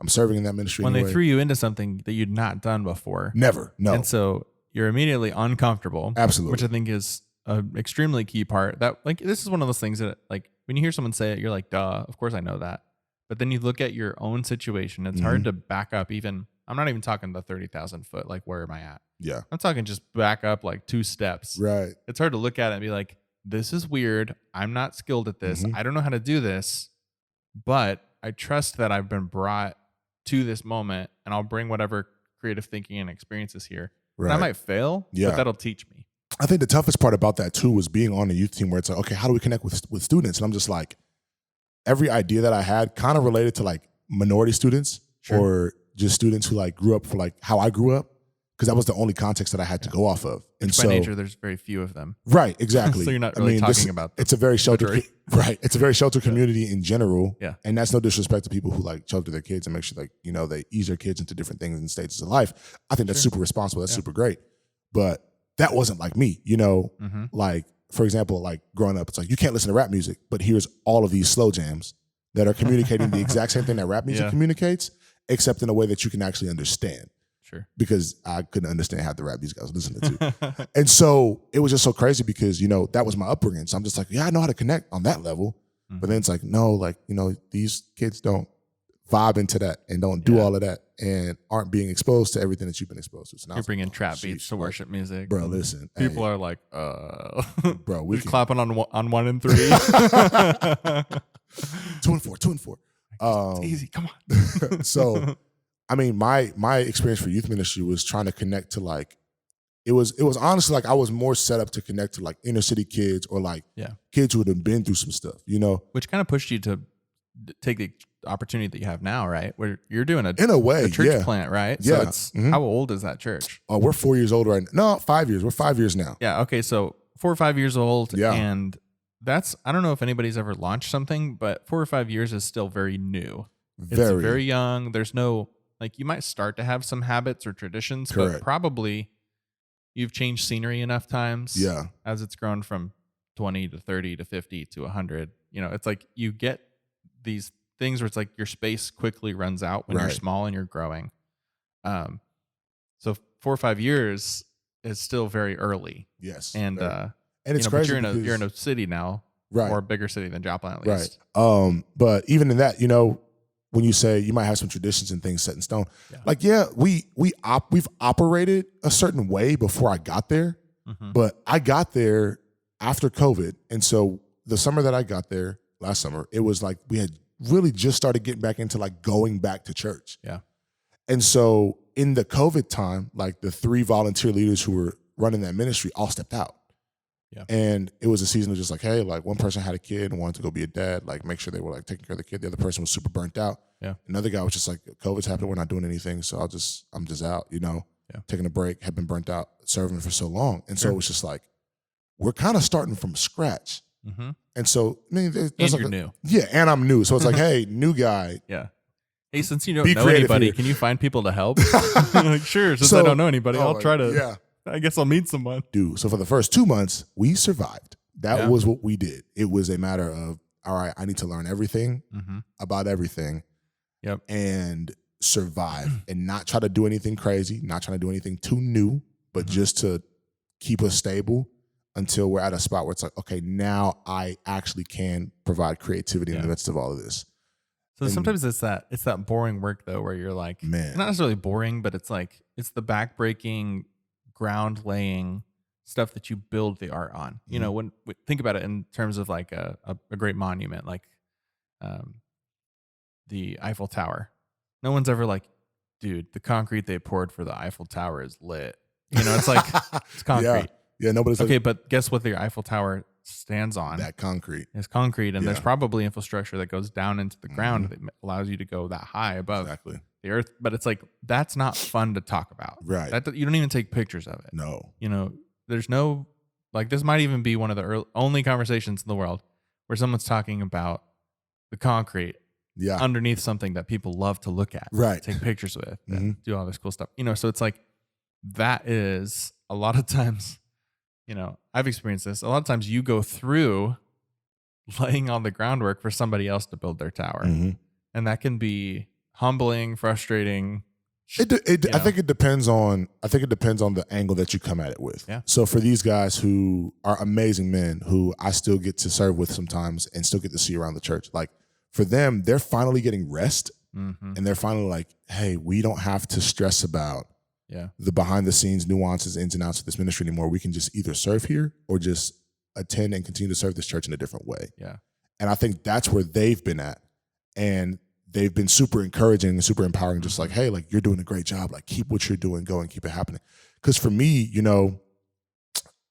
I'm serving in that ministry. When anyway. they threw you into something that you'd not done before. Never. No. And so you're immediately uncomfortable. Absolutely. Which I think is an extremely key part. That like this is one of those things that like when you hear someone say it, you're like, duh, of course I know that. But then you look at your own situation. It's hard to back up even. I'm not even talking the 30,000 foot, like where am I at? Yeah. I'm talking just back up like 2 steps. Right. It's hard to look at it and be like, this is weird. I'm not skilled at this. I don't know how to do this, but I trust that I've been brought to this moment and I'll bring whatever creative thinking and experiences here. Right. And I might fail, but that'll teach me. I think the toughest part about that too was being on a youth team where it's like, okay, how do we connect with students? And I'm just like, every idea that I had kind of related to like minority students or just students who like grew up for like how I grew up. Because that was the only context that I had to go off of. And by nature, there's very few of them. Right, exactly. So you're not really talking about it's a very sheltered, right? It's a very sheltered community in general. Yeah. And that's no disrespect to people who like shelter their kids and make sure like, they ease their kids into different things and stages of life. I think that's super responsible. That's super great. But that wasn't like me, like, for example, like growing up, it's like, you can't listen to rap music, but here's all of these slow jams that are communicating the exact same thing that rap music communicates, except in a way that you can actually understand. Sure. Because I couldn't understand half the rap music I was listening to. And so it was just so crazy because, that was my upbringing. So I'm just like, yeah, I know how to connect on that level. But then it's like, no, like, these kids don't vibe into that and don't do all of that and aren't being exposed to everything that you've been exposed to. So now you're bringing trap beats to worship music. Bro, listen. People are like, bro, we clapping on 1 and 3. 2 and 4, 2 and 4. It's easy. Come on. So, I mean, my experience for youth ministry was trying to connect to like, it was honestly like I was more set up to connect to like inner city kids or like kids who had been through some stuff, Which kind of pushed you to take the opportunity that you have now, right? Where you're doing a church plant, right? So it's how old is that church? Oh, we're 4 years old right now. No, 5 years. We're 5 years now. Yeah. Okay. So 4 or 5 years old. Yeah. And that's, I don't know if anybody's ever launched something, but 4 or 5 years is still very new. It's very young. There's no, like, you might start to have some habits or traditions, Correct. but probably you've changed scenery enough times. Yeah. As it's grown from 20 to 30 to 50 to 100. It's like you get these things where it's like your space quickly runs out when you're small and you're growing. So 4 or 5 years is still very early. Yes. And it's crazy. But you're in a city now, right? Or a bigger city than Joplin, at least. Right. But even in that, when you say you might have some traditions and things set in stone, we've operated a certain way before I got there, but I got there after COVID, and so the summer that I got there last summer, it was like we had really just started getting back into like going back to church. Yeah. And so in the COVID time, like the 3 volunteer leaders who were running that ministry all stepped out. Yeah. And it was a season of just like, hey, like one person had a kid and wanted to go be a dad, like make sure they were like taking care of the kid. The other person was super burnt out. Yeah. Another guy was just like, COVID's happening, we're not doing anything, so I'm just out, taking a break, had been burnt out, serving for so long. And so it was just like, we're kind of starting from scratch. Mm-hmm. And so, I mean, there's and like you're new. Yeah, and I'm new. So it's like, hey, new guy. Yeah. Hey, since you don't know anybody, here. Can you find people to help? Like, sure, since I don't know anybody, I'll try to. Yeah. I guess I'll meet someone. Dude, so for the first 2 months, we survived. That was what we did. It was a matter of, all right, I need to learn everything about everything. Yep. And survive and not try to do anything crazy, not trying to do anything too new, but just to keep us stable until we're at a spot where it's like, okay, now I actually can provide creativity in the midst of all of this. So sometimes it's that boring work though, where you're like, man, not necessarily boring, but it's like, it's the backbreaking, ground laying stuff that you build the art on. When we think about it in terms of like a great monument, like the Eiffel Tower. No one's ever like, dude, the concrete they poured for the Eiffel Tower is lit. It's like, it's concrete. Yeah, nobody's okay, but guess what the Eiffel Tower stands on? That concrete. It's concrete, and there's probably infrastructure that goes down into the ground that allows you to go that high above the earth. But it's like, that's not fun to talk about. Right. You don't even take pictures of it. No. There's no, like, this might even be one of the only conversations in the world where someone's talking about the concrete underneath something that people love to look at, take pictures with, and do all this cool stuff. So it's like, that is a lot of times, I've experienced this. A lot of times you go through laying all the groundwork for somebody else to build their tower. And that can be humbling, frustrating. I think it depends on the angle that you come at it with. Yeah. So for these guys who are amazing men who I still get to serve with sometimes and still get to see around the church, like, for them, they're finally getting rest, and they're finally like, hey, we don't have to stress about the behind the scenes nuances, ins and outs of this ministry anymore. We can just either serve here or just attend and continue to serve this church in a different way. Yeah. And I think that's where they've been at. And they've been super encouraging and super empowering, just like, hey, like, you're doing a great job. Like, keep what you're doing going, keep it happening. Because for me,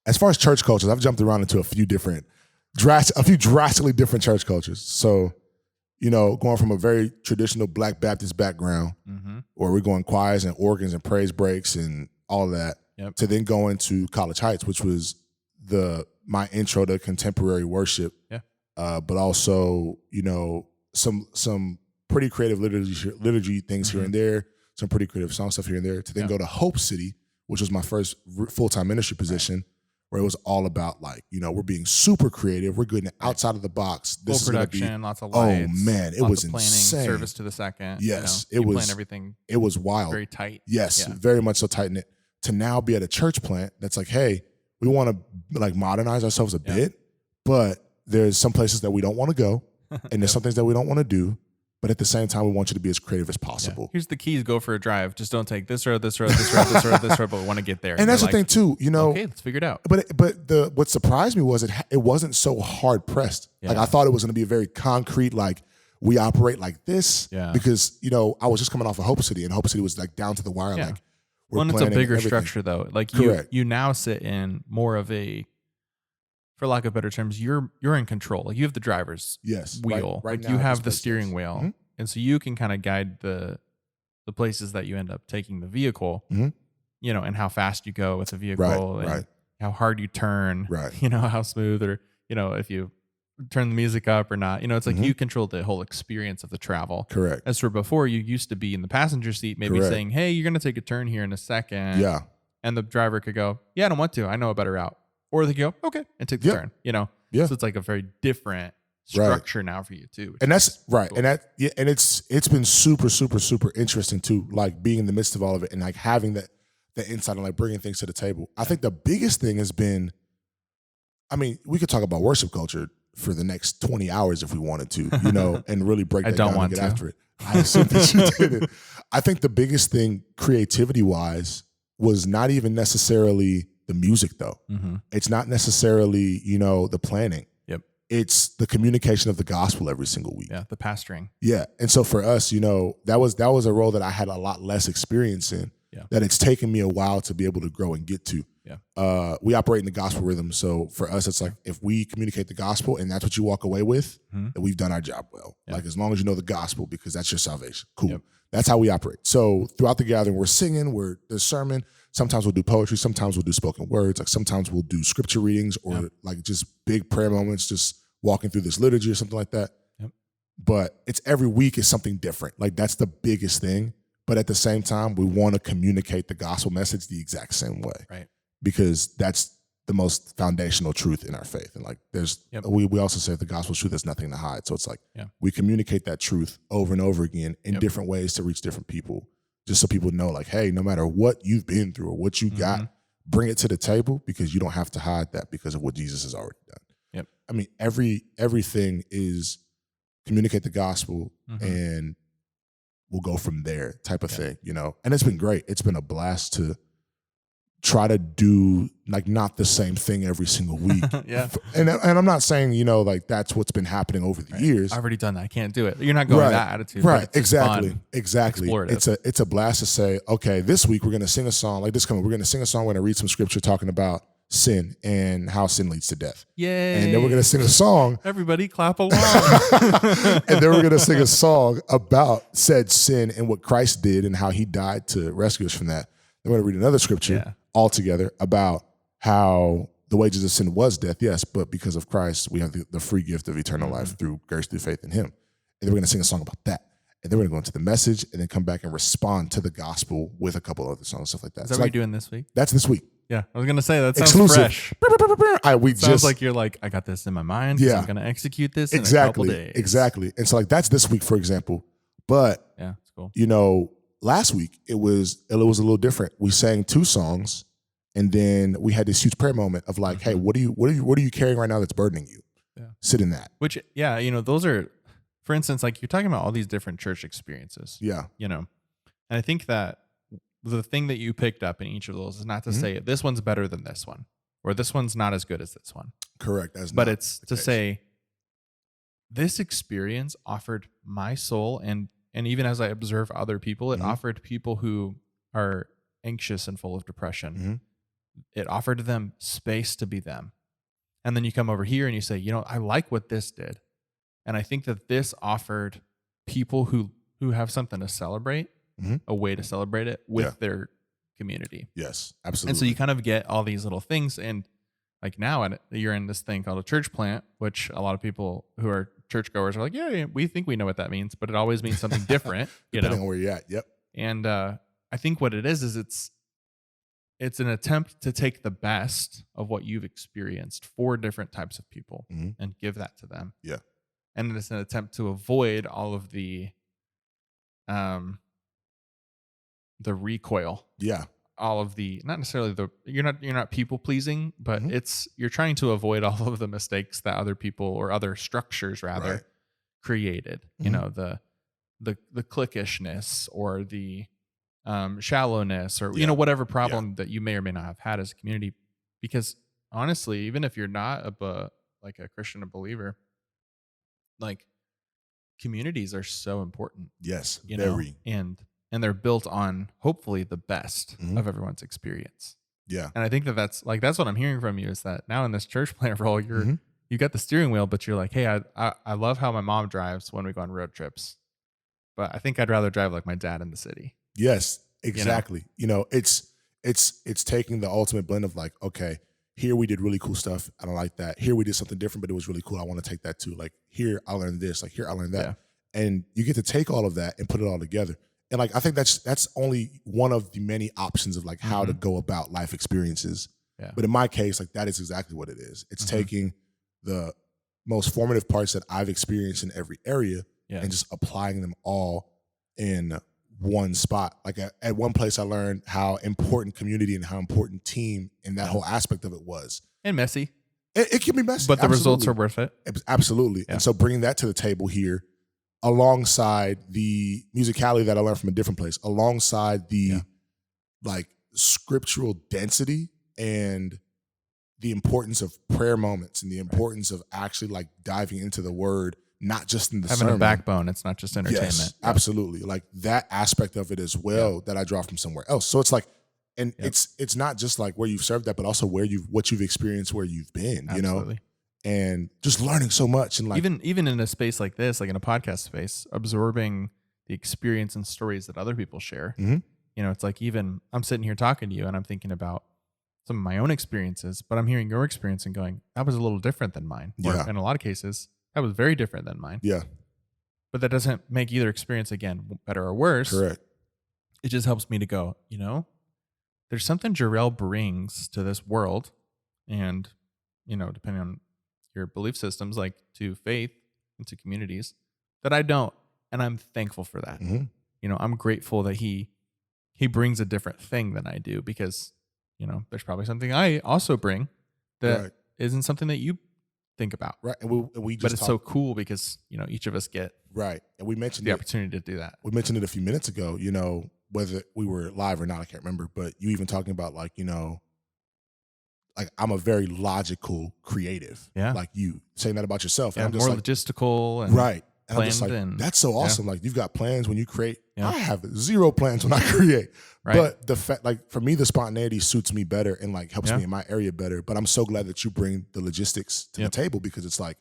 as far as church cultures, I've jumped around into a few drastically different church cultures. So, going from a very traditional Black Baptist background, where we're going choirs and organs and praise breaks and all of that, to then going to College Heights, which was my intro to contemporary worship. Yeah. But also, some pretty creative liturgy things here and there, some pretty creative song stuff here and there, to then go to Hope City, which was my first full-time ministry position, where it was all about, like, we're being super creative. We're getting outside of the box. This full production, lots of lights. Oh man, it was insane. Service to the second. Yes, it was. Plan everything. It was wild. Very tight. Yes, very much so tight knit. To now be at a church plant that's like, hey, we want to like modernize ourselves a bit, but there's some places that we don't want to go, and there's some things that we don't want to do. But at the same time, we want you to be as creative as possible. Yeah. Here's the keys. Go for a drive. Just don't take this road, this road, this road, this road, this road, but we want to get there. And that's the thing too, Okay, let's figure it out. But what surprised me was it wasn't so hard pressed. Yeah. Like, I thought it was going to be a very concrete, like, we operate like this. Yeah. Because, I was just coming off of Hope City, and Hope City was like down to the wire. Yeah. Like, it's a bigger structure though. Like, you now sit in more of a, for lack of better terms, you're in control. Like, you have the driver's wheel. Right like, now, you have the steering wheel. And so you can kind of guide the places that you end up taking the vehicle, and how fast you go with the vehicle, and how hard you turn, how smooth, or, if you turn the music up or not. It's like you control the whole experience of the travel. Correct. As for before, you used to be in the passenger seat, maybe saying, hey, you're going to take a turn here in a second. Yeah. And the driver could go, yeah, I don't want to. I know a better route. Or they could go, okay, and take the turn, Yeah. So it's like a very different structure now for you too. And that's right. Cool. And it's been super, super, super interesting too, like being in the midst of all of it and like having the insight and like bringing things to the table. I think the biggest thing has been, I mean, we could talk about worship culture for the next 20 hours if we wanted to, and really break that down and get after it. I assume that you did it. I think the biggest thing creativity-wise was not even necessarily the music, though. Mm-hmm. It's not necessarily, the planning. Yep. It's the communication of the gospel every single week. Yeah, the pastoring. Yeah. And so for us, that was a role that I had a lot less experience in, that it's taken me a while to be able to grow and get to. Yeah. We operate in the gospel rhythm. So for us, it's like if we communicate the gospel and that's what you walk away with, then we've done our job well. Yep. Like as long as you know the gospel, because that's your salvation. Cool. Yep. That's how we operate. So throughout the gathering, we're singing, there's sermon. Sometimes we'll do poetry. Sometimes we'll do spoken words. Like sometimes we'll do scripture readings or like just big prayer moments, just walking through this liturgy or something like that. Yep. But it's every week is something different. Like that's the biggest thing. But at the same time, we want to communicate the gospel message the exact same way. Right. Because that's the most foundational truth in our faith. And like we also say the gospel truth has nothing to hide. So it's like we communicate that truth over and over again in different ways to reach different people. Just so people know, like, hey, no matter what you've been through or what you got, bring it to the table because you don't have to hide that because of what Jesus has already done. Yep. I mean, everything is communicate the gospel and we'll go from there type of thing, And it's been great. It's been a blast to try to do like not the same thing every single week. And I'm not saying, like that's what's been happening over the years. I've already done that. I can't do it. You're not going with that attitude. Right. Exactly. It's a blast to say, okay, this week we're going to sing a song like this coming. We're going to sing a song. We're going to read some scripture talking about sin and how sin leads to death. Yay. And then we're going to sing a song. Everybody clap along. And then we're going to sing a song about said sin and what Christ did and how he died to rescue us from that. Then we're going to read another scripture altogether about how the wages of sin was death, yes, but because of Christ, we have the free gift of eternal life through grace, through faith in him. And then we're going to sing a song about that. And then we're going to go into the message and then come back and respond to the gospel with a couple other songs, stuff like that. Is that what you're doing this week? That's this week. Yeah, I was going to say, that sounds exclusive. Fresh. Sounds like you're like, I got this in my mind. I'm going to execute this in a couple days. Exactly. And so like that's this week, for example. But, yeah, it's cool. Last week it was a little different. We sang 2 songs and then we had this huge prayer moment of like, hey, what are you carrying right now that's burdening you? Yeah. Sit in that. Which, those are, for instance, like you're talking about all these different church experiences. Yeah. And I think that the thing that you picked up in each of those is not to say this one's better than this one or this one's not as good as this one. Correct. But it's to say this experience offered my soul and even as I observe other people, it offered people who are anxious and full of depression. It offered them space to be them. And then you come over here and you say, I like what this did. And I think that this offered people who have something to celebrate, a way to celebrate it with their community. Yes, absolutely. And so you kind of get all these little things. And like now you're in this thing called a church plant, which a lot of people who are churchgoers are like, yeah, we think we know what that means, but it always means something different. Depending on where you're at. Yep. And I think what it is it's an attempt to take the best of what you've experienced for different types of people and give that to them. Yeah. And it's an attempt to avoid all of the recoil. Yeah. All of the, not necessarily you're not people pleasing, but you're trying to avoid all of the mistakes that other people or other structures rather created. The cliquishness or the shallowness or whatever problem that you may or may not have had as a community. Because honestly, even if you're not a Christian, a believer, like communities are so important. Yes, very. And they're built on hopefully the best of everyone's experience. Yeah. And I think that's what I'm hearing from you is that now in this church plant role, you got the steering wheel, but you're like, hey, I love how my mom drives when we go on road trips, but I think I'd rather drive like my dad in the city. Yes, exactly. It's taking the ultimate blend of like, okay, here we did really cool stuff. I don't like that. Here we did something different, but it was really cool. I want to take that too. Like here I learned this, like here I learned that. Yeah. And you get to take all of that and put it all together. And like I think that's only one of the many options of like how to go about life experiences. Yeah. But in my case, like that is exactly what it is. It's taking the most formative parts that I've experienced in every area and just applying them all in one spot. Like at one place I learned how important community and how important team and that whole aspect of it was. And messy. It can be messy. But the results are worth it. Absolutely. Yeah. And so bringing that to the table here alongside the musicality that I learned from a different place, alongside the like scriptural density and the importance of prayer moments and the importance of actually like diving into the word, not just in the having sermon. A backbone. It's not just entertainment. Yes, absolutely. Like that aspect of it as well that I draw from somewhere else. So it's like, and it's not just like where you've served that, but also what you've experienced, where you've been, you know, and just learning so much. And like even in a space like this, like in a podcast space, absorbing the experience and stories that other people share. You know, it's like even I'm sitting here talking to you and I'm thinking about some of my own experiences, but I'm hearing your experience and going, that was a little different than mine. Or in a lot of cases, that was very different than mine. Yeah. But that doesn't make either experience, again, better or worse. Correct. It just helps me to go, you know, there's something Jarrell brings to this world. And, you know, depending on your belief systems, like to faith and to communities, that I don't. And I'm thankful for that. You know, I'm grateful that he brings a different thing than I do, because you know, there's probably something I also bring that isn't something that you think about. Right. And we just but it's so cool because, you know, each of us get and we mentioned the opportunity to do that. We mentioned it a few minutes ago, you know, whether we were live or not, I can't remember, but you even talking about like, you know, like I'm a very logical creative. Yeah. Like you saying that about yourself. Yeah, I'm just more like, logistical and And I'm just like, that's so awesome. Like you've got plans when you create. I have zero plans when I create. But the fact, like for me, the spontaneity suits me better and like helps me in my area better. But I'm so glad that you bring the logistics to the table, because it's like,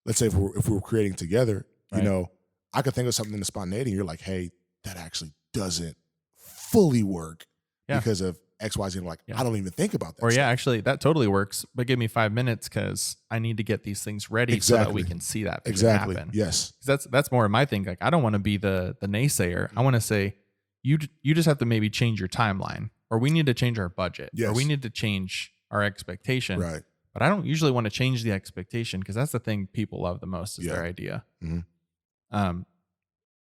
let's say if we're creating together, you know, I could think of something in the spontaneity and you're like, hey, that actually doesn't fully work because of X, Y, Z. And like, I don't even think about that. Or actually that totally works, but give me 5 minutes because I need to get these things ready so that we can see that happen. Yes. That's more of my thing. Like I don't want to be the naysayer. I want to say, you just have to maybe change your timeline, or we need to change our budget, or we need to change our expectation. Right. But I don't usually want to change the expectation, because that's the thing people love the most is their idea.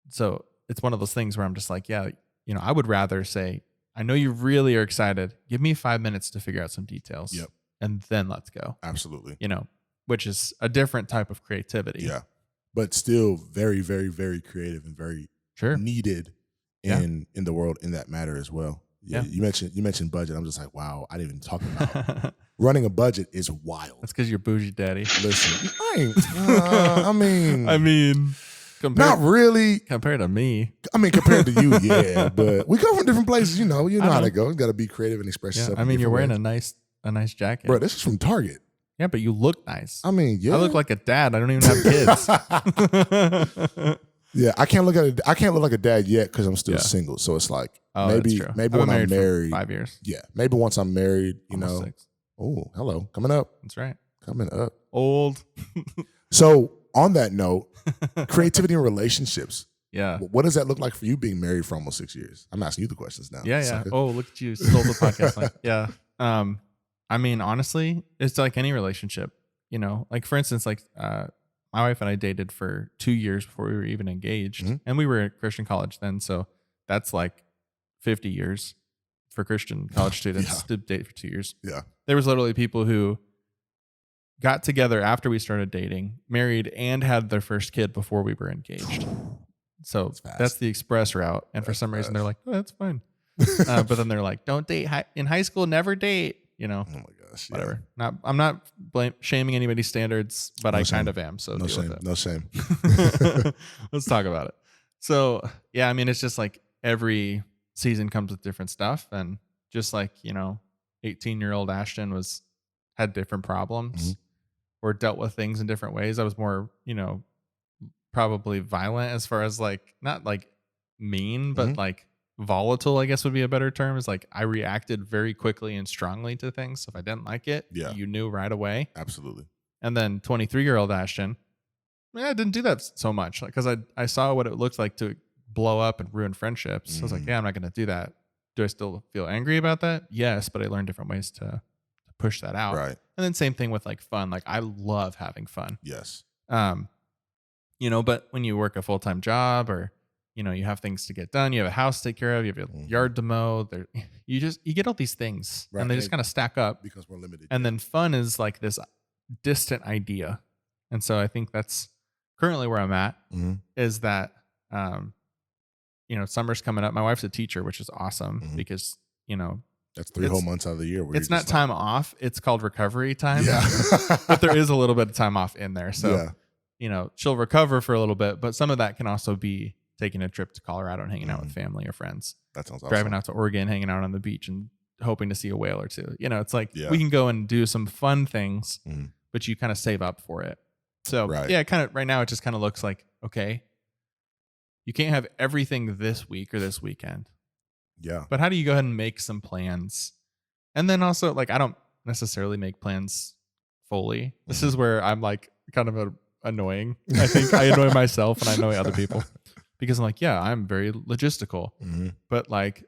So it's one of those things where I'm just like, you know, I would rather say, I know you really are excited. Give me 5 minutes to figure out some details. And then let's go. Absolutely. You know, which is a different type of creativity. Yeah. But still very, very, very creative and very needed in the world in that matter as well. Yeah. You mentioned budget. I'm just like, wow, I didn't even talk about running a budget is wild. That's because you're bougie, daddy. Listen, I mean, not really. Compared to me. I mean, compared to you, yeah. But we come from different places, you know how to go. You got to be creative and express yourself. I mean, you're wearing a nice jacket. Bro, this is from Target. Yeah, but you look nice. I mean, I look like a dad. I don't even have kids. Yeah, I can't look like a dad yet because I'm still single. So it's like maybe when I'm married. 5 years. Yeah, maybe once I'm married, you Almost know. 6. Oh, hello, coming up. That's right. Coming up. Old. So on that note, creativity and relationships. Yeah. What does that look like for you being married for almost 6 years? I'm asking you the questions now. Yeah. Sucker. Oh, look at you. Stole the podcast line. Yeah. I mean, honestly, it's like any relationship, you know, like for instance, like, my wife and I dated for 2 years before we were even engaged, and we were at Christian college then. So that's like 50 years for Christian college students to date for 2 years. Yeah. There was literally people who got together after we started dating, married, and had their first kid before we were engaged. So that's the express route. And for some reason they're like, oh, that's fine. But then they're like, don't date in high school, never date, you know. Oh my gosh. Whatever. I'm not shaming anybody's standards, but I kind of am. So no shame. No shame. Let's talk about it. So yeah, I mean, it's just like every season comes with different stuff. And just like, you know, 18-year-old Ashton had different problems or dealt with things in different ways. I was more, you know, probably violent as far as like, not like mean, but like volatile, I guess would be a better term, is like I reacted very quickly and strongly to things. So if I didn't like it, you knew right away. Absolutely. And then 23-year-old Ashton, I didn't do that so much because I saw what it looked like to blow up and ruin friendships. I was like, yeah, I'm not going to do that. Do I still feel angry about that? Yes, but I learned different ways to push that out. Right. And then same thing with like fun. Like I love having fun. Yes. But when you work a full-time job or, you have things to get done, you have a house to take care of, you have a yard to mow, you get all these things and they just kind of stack up because we're limited. And then fun is like this distant idea. And so I think that's currently where I'm at is that, summer's coming up. My wife's a teacher, which is awesome because, that's 3 whole months out of the year. It's not time off. It's called recovery time. Yeah. But there is a little bit of time off in there. So, she'll recover for a little bit, but some of that can also be taking a trip to Colorado and hanging out with family or friends. That sounds awesome. Driving out to Oregon, hanging out on the beach and hoping to see a whale or two. It's like we can go and do some fun things, but you kind of save up for it. So kind of right now it just kind of looks like, okay, you can't have everything this week or this weekend. Yeah. But how do you go ahead and make some plans? And then also like, I don't necessarily make plans fully. This is where I'm like kind of annoying. I think I annoy myself and I annoy other people because I'm like, yeah, I'm very logistical, but like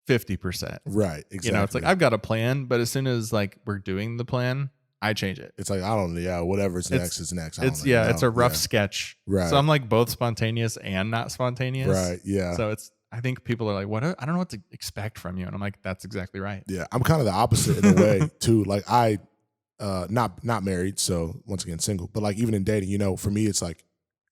50%. Right. Exactly. It's like, I've got a plan, but as soon as like we're doing the plan, I change it. It's like, whatever's next is next. It's a rough sketch. Right. So I'm like both spontaneous and not spontaneous. Right. Yeah. So I think people are like, what? I don't know what to expect from you. And I'm like, that's exactly right. Yeah. I'm kind of the opposite in a way too. Like not married. So once again, single, but like even in dating, for me, it's like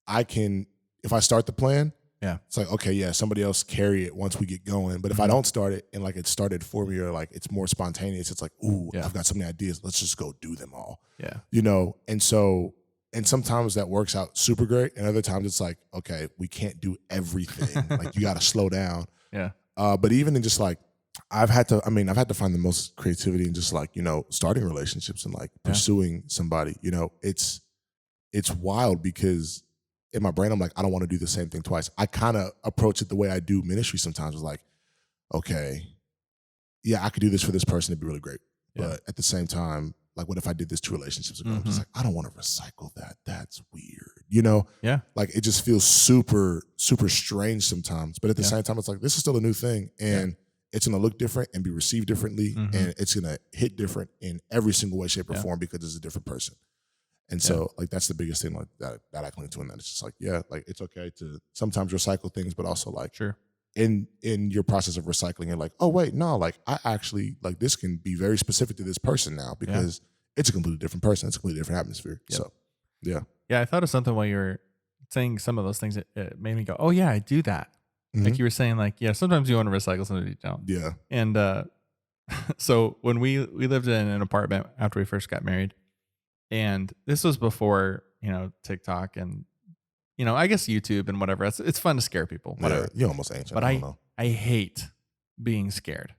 if I start the plan, it's like, okay, yeah, somebody else carry it once we get going. But if I don't start it and like it started for me or like it's more spontaneous, it's like, ooh, I've got so many ideas. Let's just go do them all. Yeah. And sometimes that works out super great. And other times it's like, okay, we can't do everything. Like you got to slow down. Yeah. But even in just like, I've had to find the most creativity in just like, starting relationships and like pursuing somebody, it's wild because in my brain, I'm like, I don't want to do the same thing twice. I kind of approach it the way I do ministry sometimes. It's like, okay, yeah, I could do this for this person. It'd be really great. Yeah. But at the same time, like, what if I did this 2 relationships ago? I'm just like, I don't want to recycle that. That's weird. Yeah. Like it just feels super, super strange sometimes. But at the same time, it's like, this is still a new thing. And it's going to look different and be received differently. And it's going to hit different in every single way, shape, or form because it's a different person. And so like, that's the biggest thing like that I cling to. And that it's just like, like it's okay to sometimes recycle things, but also like in your process of recycling, you're like, oh wait, no, like I actually like this can be very specific to this person now because it's a completely different person. It's a completely different atmosphere. Yep. So yeah. I thought of something while you were saying some of those things. It made me go, oh yeah, I do that. Like you were saying, like, yeah, sometimes you want to recycle, sometimes you don't. Yeah. And so when we lived in an apartment after we first got married, and this was before, TikTok and, I guess YouTube and whatever. It's fun to scare people. Whatever. Yeah, you're almost ancient. But I hate being scared.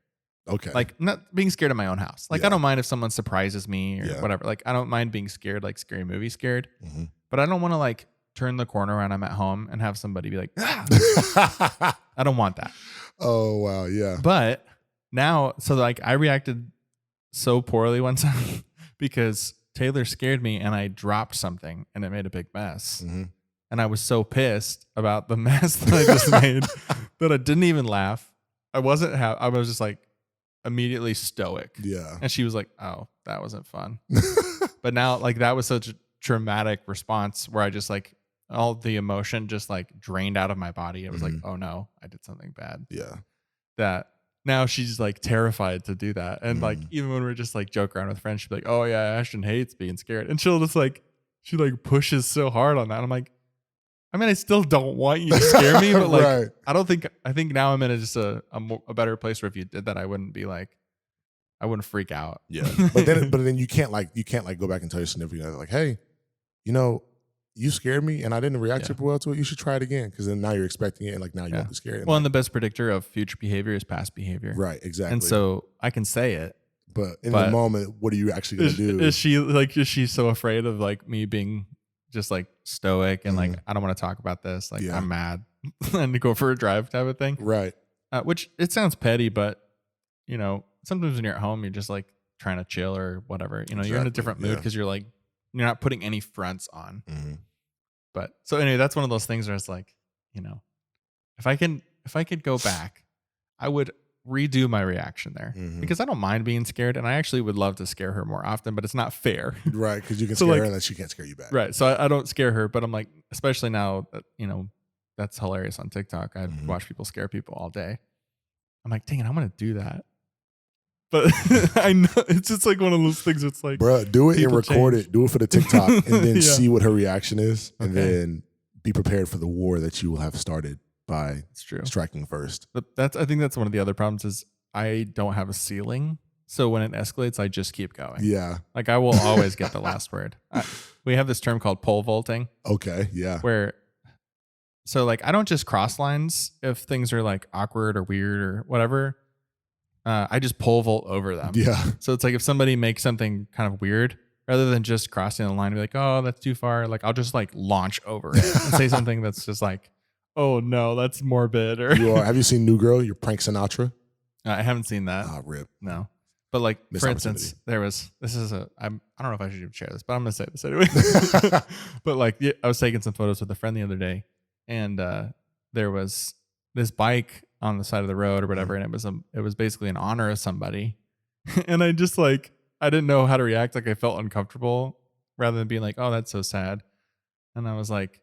Okay. Like not being scared in my own house. Like I don't mind if someone surprises me or whatever. Like I don't mind being scared, like scary movie scared. But I don't want to like turn the corner when I'm at home and have somebody be like, ah! I don't want that. Oh, wow. Yeah. But now, so like I reacted so poorly one time because Taylor scared me and I dropped something and it made a big mess. And I was so pissed about the mess that I just made that I didn't even laugh. I was just like immediately stoic. Yeah. And she was like, oh, that wasn't fun. But now like that was such a traumatic response where I just like all the emotion just like drained out of my body. It was like, oh no, I did something bad. Yeah. That now she's like terrified to do that. And like, even when we're just like joke around with friends, she'll be like, oh yeah, Ashton hates being scared. And she'll just like, she like pushes so hard on that. I'm like, I mean, I still don't want you to scare me, but like, I think now I'm in a better place where if you did that, I wouldn't freak out. Yeah. But then you can't go back and tell your significant other like, hey, you scared me and I didn't react super well to it. You should try it again. Cause then now you're expecting it and like now you won't be scared. Well, and the best predictor of future behavior is past behavior. Right. Exactly. And so I can say it. But in the moment, what are you actually going to do? Is she so afraid of like me being just like stoic and like, I don't want to talk about this. Like I'm mad and to go for a drive type of thing. Right. which it sounds petty, but you know, sometimes when you're at home, you're just like trying to chill or whatever. You know, you're in a different mood because you're not putting any fronts on. Mm-hmm. But so anyway, that's one of those things where it's like, you know, if I could go back, I would redo my reaction there because I don't mind being scared, and I actually would love to scare her more often, but it's not fair. Right, because you can scare her and then she can't scare you back. Right, so I don't scare her, but I'm like, especially now that, you know, that's hilarious on TikTok. I watch people scare people all day. I'm like, dang it, I'm going to do that. But I know it's just like one of those things. It's like, bro, do it and record it. Do it for the TikTok and then see what her reaction is, and then be prepared for the war that you will have started by striking first. But I think that's one of the other problems is I don't have a ceiling. So when it escalates, I just keep going. Yeah. Like I will always get the last word. We have this term called pole vaulting. Okay. Yeah. So like I don't just cross lines if things are like awkward or weird or whatever. I just pole vault over them. Yeah. So it's like if somebody makes something kind of weird, rather than just crossing the line and be like, oh, that's too far. Like I'll just like launch over it and say something that's just like, oh no, that's morbid. Or have you seen New Girl? You're Prank Sinatra. I haven't seen that. Rip. No. But like, for instance, I don't know if I should even share this, but I'm going to say this anyway. But like, I was taking some photos with a friend the other day, and there was this bike on the side of the road or whatever. And it was basically in honor of somebody. And I just like, I didn't know how to react. Like I felt uncomfortable rather than being like, oh, that's so sad. And I was like,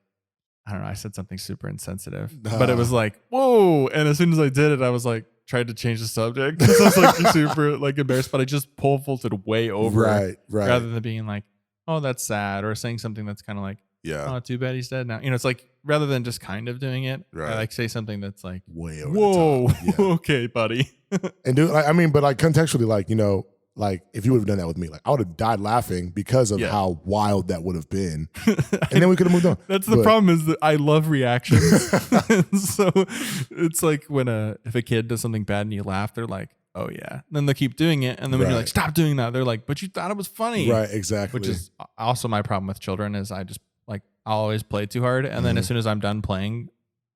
I don't know. I said something super insensitive, but it was like, whoa. And as soon as I did it, I was like, tried to change the subject. So I was like super like embarrassed, but I just pole vaulted way over it rather than being like, oh, that's sad, or saying something that's kind of like, oh, too bad he's dead now. You know, it's like rather than just kind of doing it, I like say something that's like way over whoa, the top. Yeah. Okay, buddy. And dude, I mean, but like contextually, like, you know, like if you would have done that with me, like I would have died laughing because of how wild that would have been. And then we could have moved on. That's the problem is that I love reactions. So it's like when if a kid does something bad and you laugh, they're like, oh yeah. Then they keep doing it. And then when you're like, stop doing that, they're like, but you thought it was funny. Right, exactly. Which is also my problem with children is I just like, I'll always play too hard. And then as soon as I'm done playing,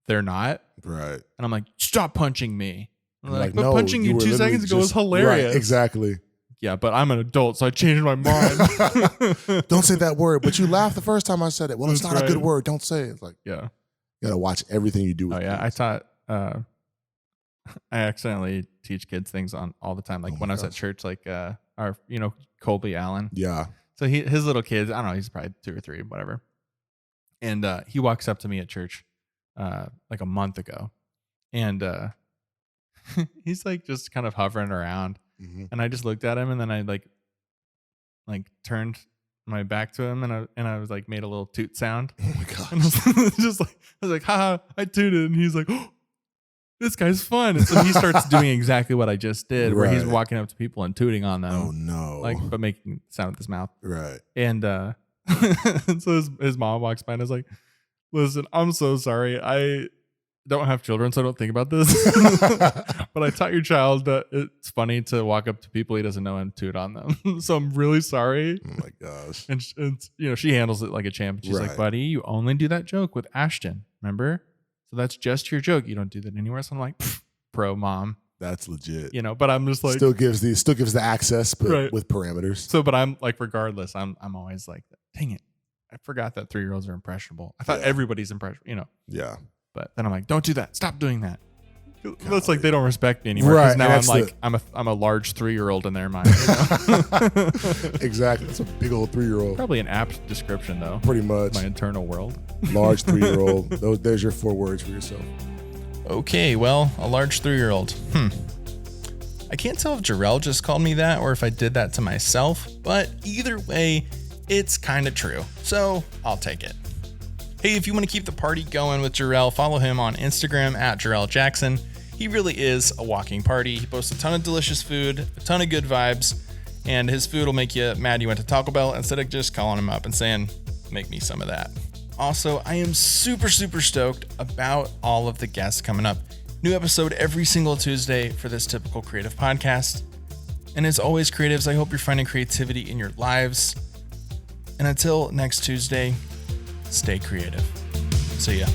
they're not. Right. And I'm like, stop punching me. And like, but no, punching you 2 seconds ago was hilarious. Right, exactly. Yeah, but I'm an adult, so I changed my mind. Don't say that word, but you laughed the first time I said it. Well, it's not a good word. Don't say it. It's like, you gotta watch everything you do with kids. I taught, I accidentally teach kids things on all the time. Like when I was at church, like our, you know, Colby Allen. Yeah. So his little kids, I don't know, he's probably 2 or 3, whatever. And he walks up to me at church like a month ago. And he's like just kind of hovering around. And I just looked at him, and then I like turned my back to him, and I was like made a little toot sound. Oh my gosh! And I was like, haha, I tooted, and he's like, oh, this guy's fun. And so he starts doing exactly what I just did, where he's walking up to people and tooting on them. Oh no! Like, but making sound with his mouth. Right. And and so his mom walks by and is like, listen, I'm so sorry. I don't have children, so I don't think about this. But I taught your child that it's funny to walk up to people he doesn't know and toot on them. So I'm really sorry. Oh my gosh. And you know, she handles it like a champ. She's like, buddy, you only do that joke with Ashton, remember? So that's just your joke. You don't do that anywhere else. I'm like, pro mom. That's legit. You know, but I'm just like still gives the access, but with parameters. So, but I'm like, regardless, I'm always like, dang it, I forgot that 3-year-olds are impressionable. I thought everybody's impressionable, you know. Yeah. But then I'm like, don't do that. Stop doing that. That's like they don't respect me anymore. Right. Now I'm like, I'm a large 3-year-old in their mind. You know? Exactly. That's a big old 3-year-old. Probably an apt description though. Pretty much. My internal world. Large 3-year-old. There's your 4 words for yourself. Okay, well, a large 3-year-old. I can't tell if Jarrell just called me that or if I did that to myself, but either way, it's kind of true. So I'll take it. Hey, if you want to keep the party going with Jarrell, follow him on Instagram at Jarrell Jackson. He really is a walking party. He posts a ton of delicious food, a ton of good vibes, and his food will make you mad you went to Taco Bell instead of just calling him up and saying, make me some of that. Also, I am super, super stoked about all of the guests coming up. New episode every single Tuesday for this Typical Creative podcast. And as always, creatives, I hope you're finding creativity in your lives. And until next Tuesday, stay creative. See ya.